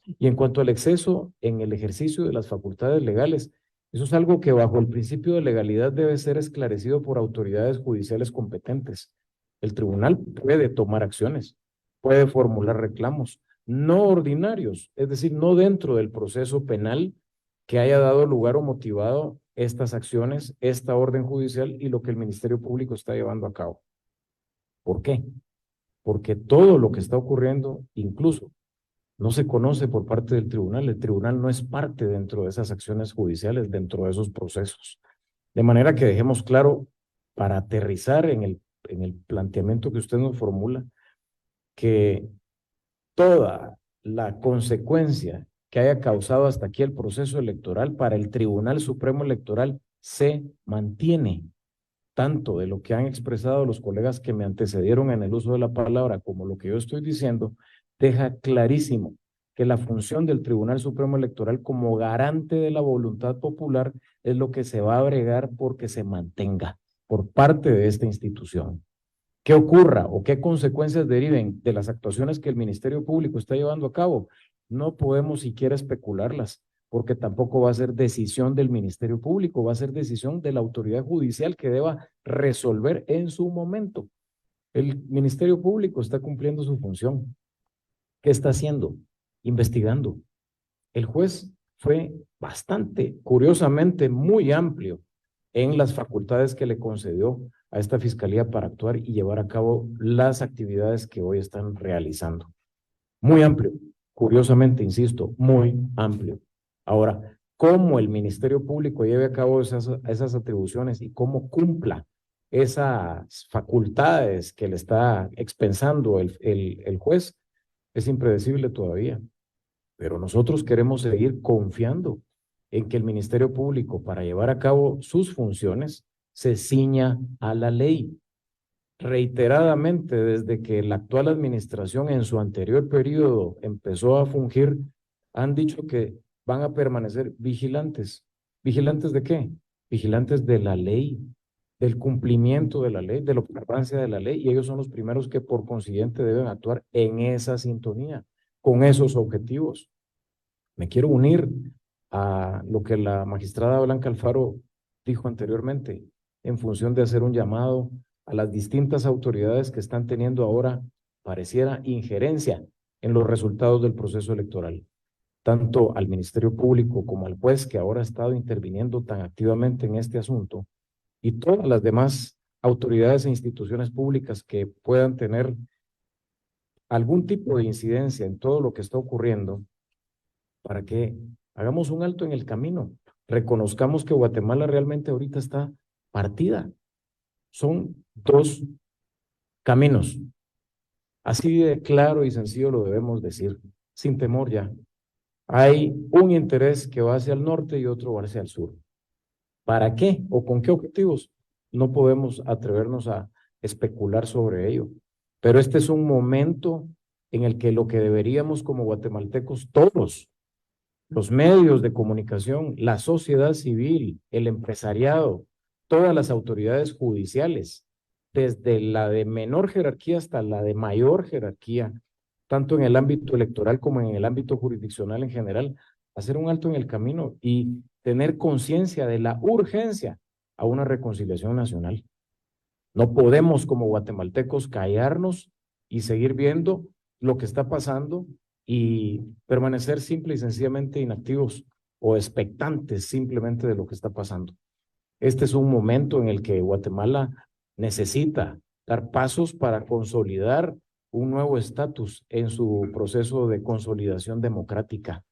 Y en cuanto al exceso en el ejercicio de las facultades legales, eso es algo que bajo el principio de legalidad debe ser esclarecido por autoridades judiciales competentes. El tribunal puede tomar acciones, puede formular reclamos, no ordinarios, es decir, no dentro del proceso penal que haya dado lugar o motivado estas acciones, esta orden judicial y lo que el Ministerio Público está llevando a cabo. ¿Por qué? Porque todo lo que está ocurriendo, incluso, no se conoce por parte del tribunal. El tribunal no es parte dentro de esas acciones judiciales, dentro de esos procesos. De manera que dejemos claro, para aterrizar en el planteamiento que usted nos formula, que toda la consecuencia que haya causado hasta aquí el proceso electoral para el Tribunal Supremo Electoral se mantiene, tanto de lo que han expresado los colegas que me antecedieron en el uso de la palabra como lo que yo estoy diciendo, deja clarísimo que la función del Tribunal Supremo Electoral como garante de la voluntad popular es lo que se va a bregar porque se mantenga por parte de esta institución. ¿Qué ocurra o qué consecuencias deriven de las actuaciones que el Ministerio Público está llevando a cabo? No podemos siquiera especularlas, porque tampoco va a ser decisión del Ministerio Público, va a ser decisión de la autoridad judicial que deba resolver en su momento. El Ministerio Público está cumpliendo su función. ¿Qué está haciendo? Investigando. El juez fue bastante, curiosamente, muy amplio en las facultades que le concedió a esta fiscalía para actuar y llevar a cabo las actividades que hoy están realizando. Muy amplio, curiosamente, insisto, muy amplio. Ahora, cómo el Ministerio Público lleve a cabo esas atribuciones y cómo cumpla esas facultades que le está expensando el juez, es impredecible todavía. Pero nosotros queremos seguir confiando en que el Ministerio Público, para llevar a cabo sus funciones, se ciña a la ley. Reiteradamente, desde que la actual administración en su anterior periodo empezó a fungir, han dicho que van a permanecer vigilantes. ¿Vigilantes de qué? Vigilantes de la ley, del cumplimiento de la ley, de la observancia de la ley, y ellos son los primeros que por consiguiente deben actuar en esa sintonía, con esos objetivos. Me quiero unir a lo que la magistrada Blanca Alfaro dijo anteriormente, en función de hacer un llamado a las distintas autoridades que están teniendo ahora, pareciera, injerencia en los resultados del proceso electoral, tanto al Ministerio Público como al juez que ahora ha estado interviniendo tan activamente en este asunto, y todas las demás autoridades e instituciones públicas que puedan tener algún tipo de incidencia en todo lo que está ocurriendo, para que hagamos un alto en el camino, reconozcamos que Guatemala realmente ahorita está partida. Son dos caminos. Así de claro y sencillo lo debemos decir, sin temor ya. Hay un interés que va hacia el norte y otro va hacia el sur. ¿Para qué o con qué objetivos? No podemos atrevernos a especular sobre ello. Pero este es un momento en el que lo que deberíamos como guatemaltecos, todos, los medios de comunicación, la sociedad civil, el empresariado, todas las autoridades judiciales, desde la de menor jerarquía hasta la de mayor jerarquía, tanto en el ámbito electoral como en el ámbito jurisdiccional en general, hacer un alto en el camino y tener conciencia de la urgencia a una reconciliación nacional. No podemos como guatemaltecos callarnos y seguir viendo lo que está pasando y permanecer simple y sencillamente inactivos o expectantes simplemente de lo que está pasando. Este es un momento en el que Guatemala necesita dar pasos para consolidar un nuevo estatus en su proceso de consolidación democrática.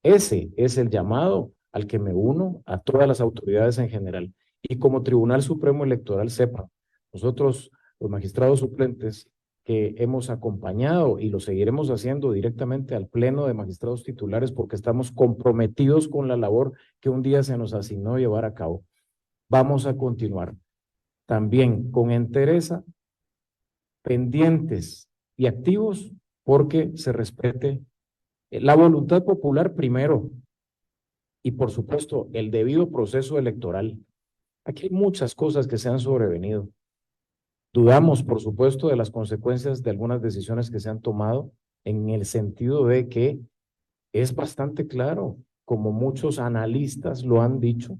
Ese es el llamado al que me uno a todas las autoridades en general Y como Tribunal Supremo Electoral sepa, nosotros, los magistrados suplentes, que hemos acompañado y lo seguiremos haciendo directamente al Pleno de Magistrados Titulares porque estamos comprometidos con la labor que un día se nos asignó llevar a cabo. Vamos a continuar también con entereza, pendientes y activos porque se respete la voluntad popular primero y por supuesto el debido proceso electoral. Aquí hay muchas cosas que se han sobrevenido. Dudamos, por supuesto, de las consecuencias de algunas decisiones que se han tomado en el sentido de que es bastante claro, como muchos analistas lo han dicho,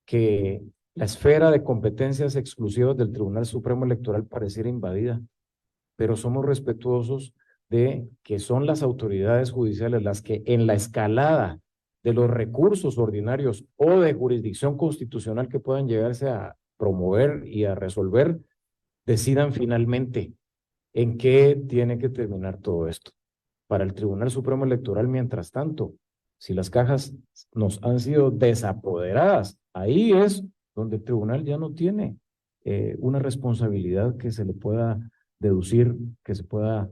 que la esfera de competencias exclusivas del Tribunal Supremo Electoral pareciera invadida, pero somos respetuosos de que son las autoridades judiciales las que en la escalada de los recursos ordinarios o de jurisdicción constitucional que puedan llegarse a promover y a resolver, decidan finalmente en qué tiene que terminar todo esto. Para el Tribunal Supremo Electoral, mientras tanto, si las cajas nos han sido desapoderadas, ahí es donde el tribunal ya no tiene una responsabilidad que se le pueda deducir, que se pueda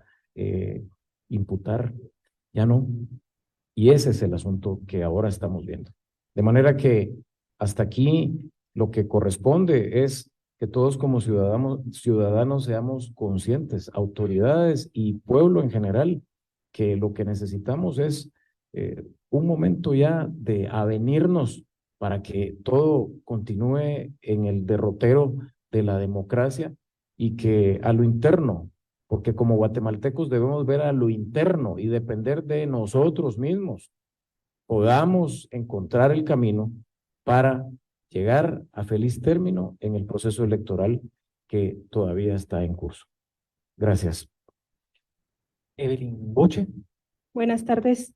imputar, ya no. Y ese es el asunto que ahora estamos viendo. De manera que hasta aquí lo que corresponde es que todos como ciudadanos seamos conscientes, autoridades y pueblo en general, que lo que necesitamos es un momento ya de avenirnos para que todo continúe en el derrotero de la democracia y que a lo interno, porque como guatemaltecos debemos ver a lo interno y depender de nosotros mismos, podamos encontrar el camino para llegar a feliz término en el proceso electoral que todavía está en curso. Gracias. Evelyn Boche. Buenas tardes.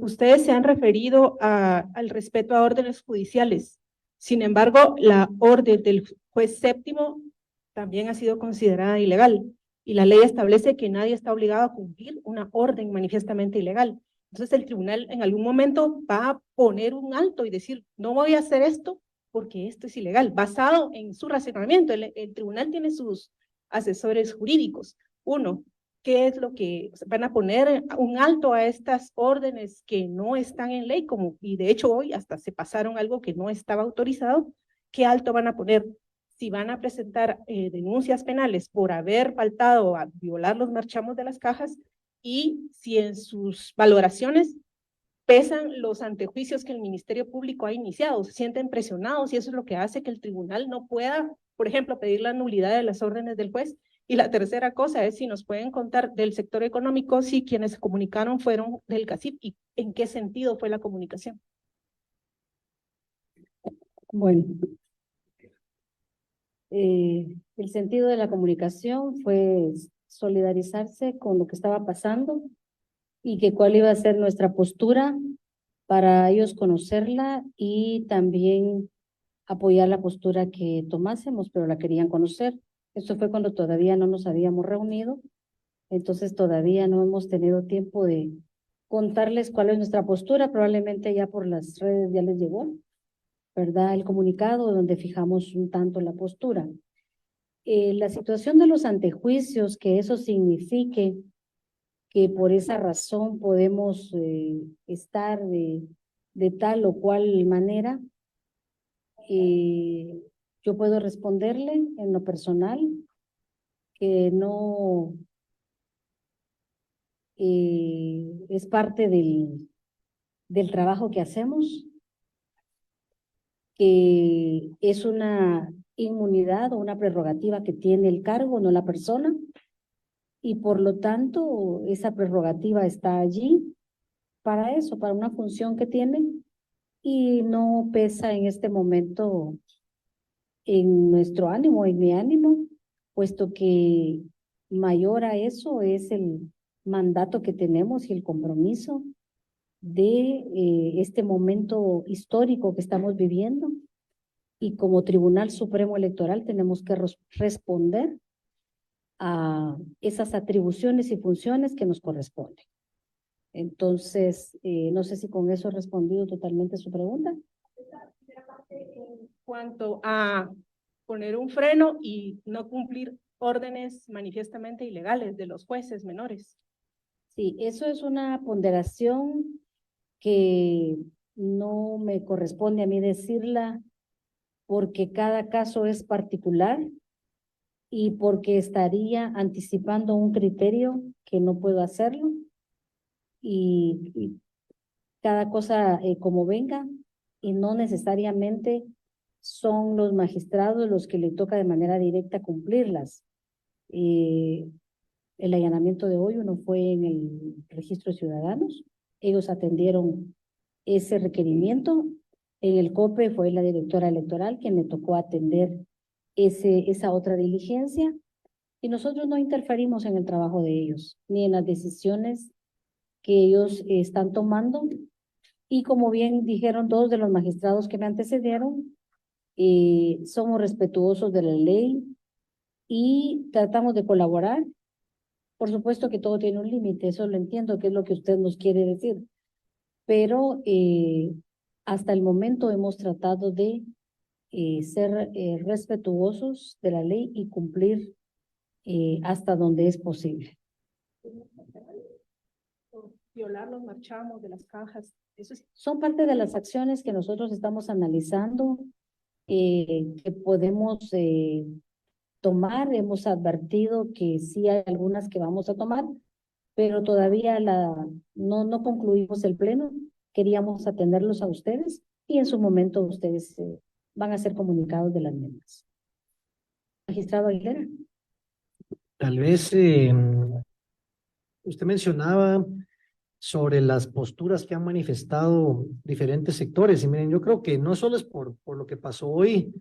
Ustedes se han referido al respeto a órdenes judiciales. Sin embargo, la orden del juez séptimo también ha sido considerada ilegal y la ley establece que nadie está obligado a cumplir una orden manifiestamente ilegal. Entonces el tribunal en algún momento va a poner un alto y decir, no voy a hacer esto porque esto es ilegal, basado en su razonamiento. El tribunal tiene sus asesores jurídicos. Uno, ¿qué es lo que van a poner un alto a estas órdenes que no están en ley? Y de hecho hoy hasta se pasaron algo que no estaba autorizado. ¿Qué alto van a poner? Si van a presentar denuncias penales por haber faltado a violar los marchamos de las cajas, y si en sus valoraciones pesan los antejuicios que el Ministerio Público ha iniciado, se sienten presionados y eso es lo que hace que el tribunal no pueda, por ejemplo, pedir la nulidad de las órdenes del juez. Y la tercera cosa es si nos pueden contar del sector económico, si quienes se comunicaron fueron del CACIP y en qué sentido fue la comunicación. Bueno, el sentido de la comunicación fue solidarizarse con lo que estaba pasando y que cuál iba a ser nuestra postura para ellos conocerla y también apoyar la postura que tomásemos, pero la querían conocer. Esto fue cuando todavía no nos habíamos reunido, entonces todavía no hemos tenido tiempo de contarles cuál es nuestra postura. Probablemente ya por las redes ya les llegó, ¿verdad? El comunicado donde fijamos un tanto la postura. La situación de los antejuicios, que eso signifique que por esa razón podemos estar de tal o cual manera, yo puedo responderle en lo personal que no es parte del trabajo que hacemos, que es una inmunidad o una prerrogativa que tiene el cargo, no la persona, y por lo tanto esa prerrogativa está allí para eso, para una función que tiene y no pesa en este momento en nuestro ánimo, en mi ánimo, puesto que mayor a eso es el mandato que tenemos y el compromiso de este momento histórico que estamos viviendo. Y como Tribunal Supremo Electoral tenemos que responder a esas atribuciones y funciones que nos corresponden. Entonces, no sé si con eso he respondido totalmente su pregunta. cuanto a poner un freno y no cumplir órdenes manifiestamente ilegales de los jueces menores. Sí, eso es una ponderación que no me corresponde a mí decirla porque cada caso es particular y porque estaría anticipando un criterio que no puedo hacerlo y cada cosa como venga y no necesariamente son los magistrados los que le toca de manera directa cumplirlas. El allanamiento de hoy uno fue en el registro de ciudadanos, ellos atendieron ese requerimiento. En el COPE fue la directora electoral quien me tocó atender esa otra diligencia y nosotros no interferimos en el trabajo de ellos ni en las decisiones que ellos están tomando y como bien dijeron dos de los magistrados que me antecedieron, somos respetuosos de la ley y tratamos de colaborar. Por supuesto que todo tiene un límite, eso lo entiendo, que es lo que usted nos quiere decir, pero hasta el momento hemos tratado de ser respetuosos de la ley y cumplir hasta donde es posible. Violar los marchamos de las cajas, eso es... Son parte de las acciones que nosotros estamos analizando, que podemos tomar. Hemos advertido que sí hay algunas que vamos a tomar, pero todavía no concluimos el pleno. Queríamos atenderlos a ustedes y en su momento ustedes van a ser comunicados de las mismas. Magistrado Aguilera. Tal vez usted mencionaba sobre las posturas que han manifestado diferentes sectores. Y miren, yo creo que no solo es por lo que pasó hoy,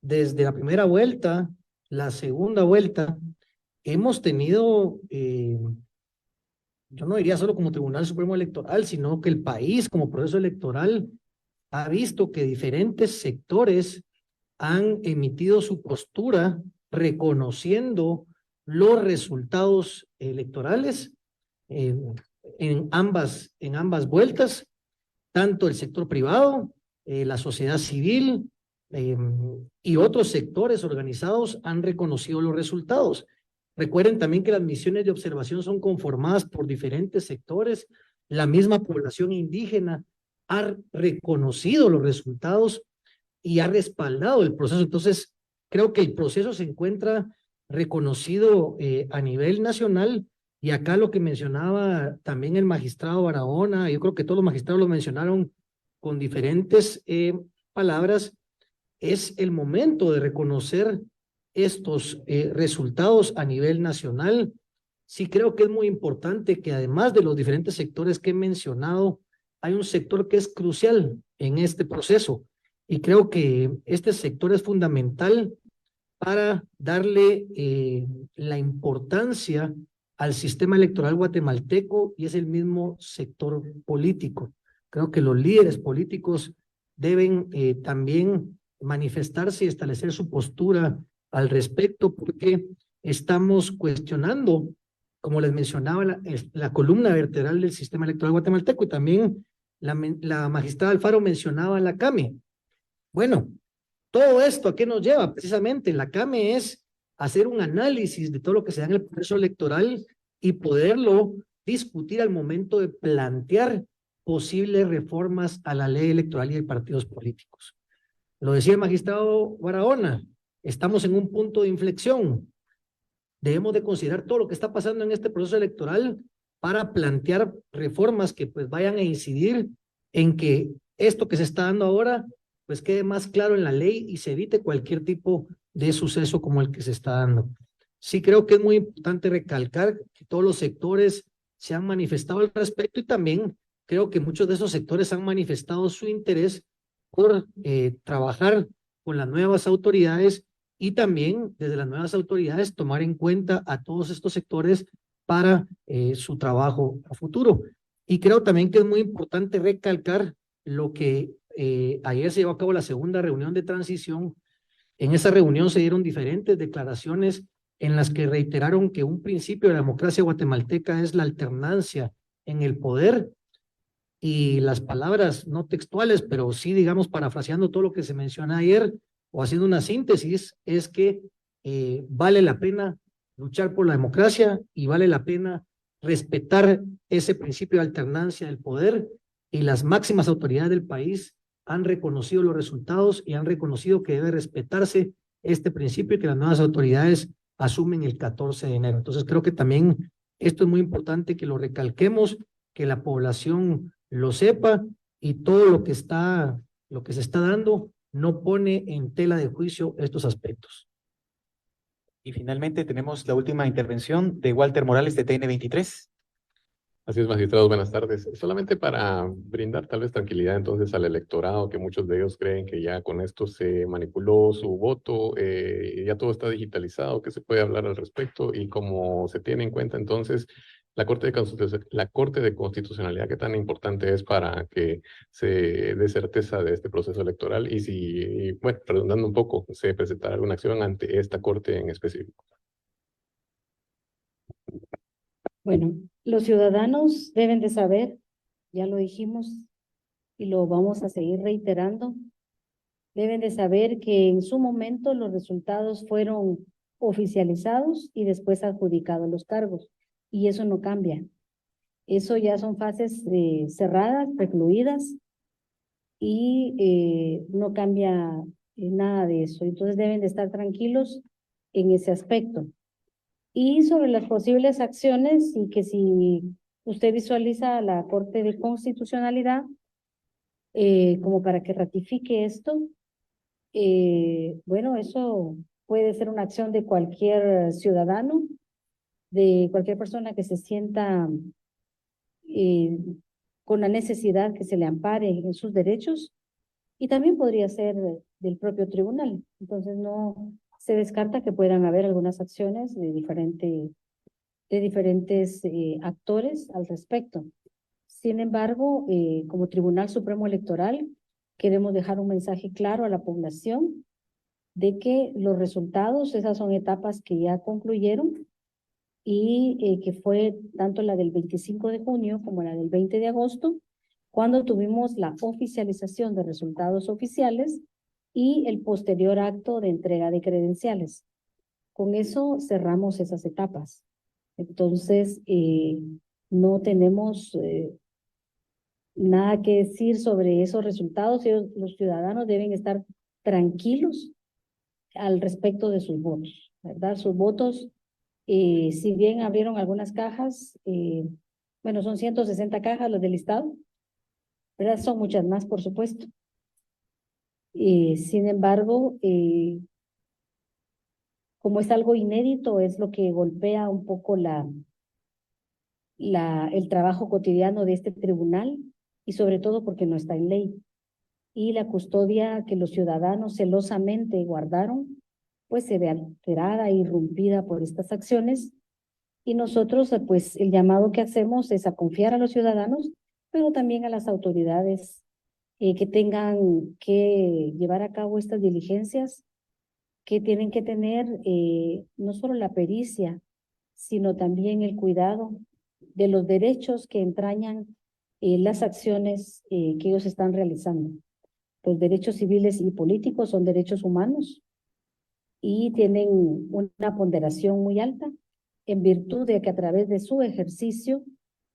desde la primera vuelta, la segunda vuelta, hemos tenido, yo no diría solo como Tribunal Supremo Electoral, sino que el país como proceso electoral ha visto que diferentes sectores han emitido su postura reconociendo los resultados electorales en ambas vueltas, tanto el sector privado, la sociedad civil y otros sectores organizados han reconocido los resultados. Recuerden también que las misiones de observación son conformadas por diferentes sectores. La misma población indígena ha reconocido los resultados y ha respaldado el proceso. Entonces, creo que el proceso se encuentra reconocido a nivel nacional. Y acá lo que mencionaba también el magistrado Barahona, yo creo que todos los magistrados lo mencionaron con diferentes palabras, es el momento de reconocer estos resultados a nivel nacional. Sí creo que es muy importante que además de los diferentes sectores que he mencionado, hay un sector que es crucial en este proceso y creo que este sector es fundamental para darle la importancia al sistema electoral guatemalteco y es el mismo sector político. Creo que los líderes políticos deben también manifestarse y establecer su postura al respecto porque estamos cuestionando, como les mencionaba, la columna vertebral del sistema electoral guatemalteco y también la magistrada Alfaro mencionaba la CAME. Bueno, todo esto, ¿a qué nos lleva? Precisamente la CAME es hacer un análisis de todo lo que se da en el proceso electoral y poderlo discutir al momento de plantear posibles reformas a la ley electoral y de partidos políticos. Lo decía el magistrado Barahona, estamos en un punto de inflexión. Debemos de considerar todo lo que está pasando en este proceso electoral para plantear reformas que pues vayan a incidir en que esto que se está dando ahora pues quede más claro en la ley y se evite cualquier tipo de suceso como el que se está dando. Sí creo que es muy importante recalcar que todos los sectores se han manifestado al respecto y también creo que muchos de esos sectores han manifestado su interés por trabajar con las nuevas autoridades y también desde las nuevas autoridades tomar en cuenta a todos estos sectores para su trabajo a futuro. Y creo también que es muy importante recalcar lo que ayer se llevó a cabo la segunda reunión de transición. En esa reunión se dieron diferentes declaraciones en las que reiteraron que un principio de la democracia guatemalteca es la alternancia en el poder y las palabras no textuales, pero sí, digamos, parafraseando todo lo que se menciona ayer o haciendo una síntesis, es que vale la pena luchar por la democracia y vale la pena respetar ese principio de alternancia del poder, y las máximas autoridades del país han reconocido los resultados y han reconocido que debe respetarse este principio y que las nuevas autoridades asumen el 14 de enero. Entonces creo que también esto es muy importante que lo recalquemos, que la población lo sepa, y todo lo que se está dando no pone en tela de juicio estos aspectos. Y finalmente tenemos la última intervención de Walter Morales de TN23. Así es, magistrados, buenas tardes. Solamente para brindar tal vez tranquilidad entonces al electorado, que muchos de ellos creen que ya con esto se manipuló su voto, ya todo está digitalizado, que se puede hablar al respecto, y como se tiene en cuenta entonces la Corte de Constitucionalidad, que tan importante es para que se dé certeza de este proceso electoral, y si, bueno, redundando un poco, se presentará alguna acción ante esta Corte en específico. Bueno, los ciudadanos deben de saber, ya lo dijimos y lo vamos a seguir reiterando, deben de saber que en su momento los resultados fueron oficializados y después adjudicados los cargos, y eso no cambia. Eso ya son fases cerradas, recluidas, y no cambia nada de eso. Entonces deben de estar tranquilos en ese aspecto. Y sobre las posibles acciones, y que si usted visualiza a la Corte de Constitucionalidad como para que ratifique esto, bueno, eso puede ser una acción de cualquier ciudadano, de cualquier persona que se sienta con la necesidad que se le ampare en sus derechos, y también podría ser del propio tribunal. Entonces no se descarta que puedan haber algunas acciones de diferentes actores al respecto. Sin embargo, como Tribunal Supremo Electoral, queremos dejar un mensaje claro a la población de que los resultados, esas son etapas que ya concluyeron, y que fue tanto la del 25 de junio como la del 20 de agosto, cuando tuvimos la oficialización de resultados oficiales y el posterior acto de entrega de credenciales. Con eso cerramos esas etapas. Entonces, no tenemos nada que decir sobre esos resultados. Los ciudadanos deben estar tranquilos al respecto de sus votos, ¿verdad? Sus votos, si bien abrieron algunas cajas, bueno, son 160 cajas los del listado, ¿verdad? Son muchas más, por supuesto. Sin embargo, como es algo inédito, es lo que golpea un poco el trabajo cotidiano de este tribunal, y sobre todo porque no está en ley. Y la custodia que los ciudadanos celosamente guardaron, pues se ve alterada e irrumpida por estas acciones. Y nosotros, pues el llamado que hacemos es a confiar a los ciudadanos, pero también a las autoridades que tengan que llevar a cabo estas diligencias, que tienen que tener no solo la pericia, sino también el cuidado de los derechos que entrañan las acciones que ellos están realizando. Los derechos civiles y políticos son derechos humanos y tienen una ponderación muy alta, en virtud de que a través de su ejercicio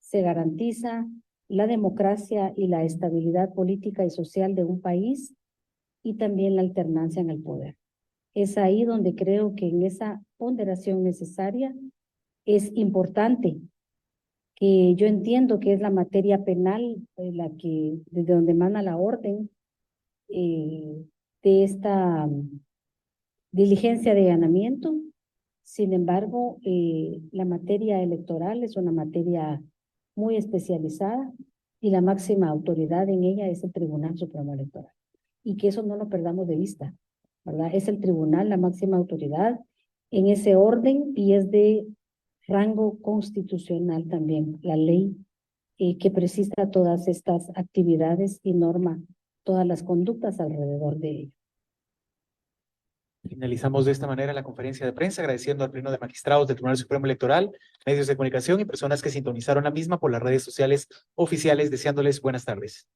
se garantiza la democracia y la estabilidad política y social de un país, y también la alternancia en el poder. Es ahí donde creo que en esa ponderación necesaria es importante, que yo entiendo que es la materia penal desde donde emana la orden de esta diligencia de allanamiento. Sin embargo, la materia electoral es una materia muy especializada, y la máxima autoridad en ella es el Tribunal Supremo Electoral. Y que eso no lo perdamos de vista, ¿verdad? Es el tribunal la máxima autoridad en ese orden, y es de rango constitucional también la ley que precisa todas estas actividades y norma todas las conductas alrededor de ello. Finalizamos de esta manera la conferencia de prensa, agradeciendo al Pleno de Magistrados del Tribunal Supremo Electoral, medios de comunicación y personas que sintonizaron la misma por las redes sociales oficiales, deseándoles buenas tardes.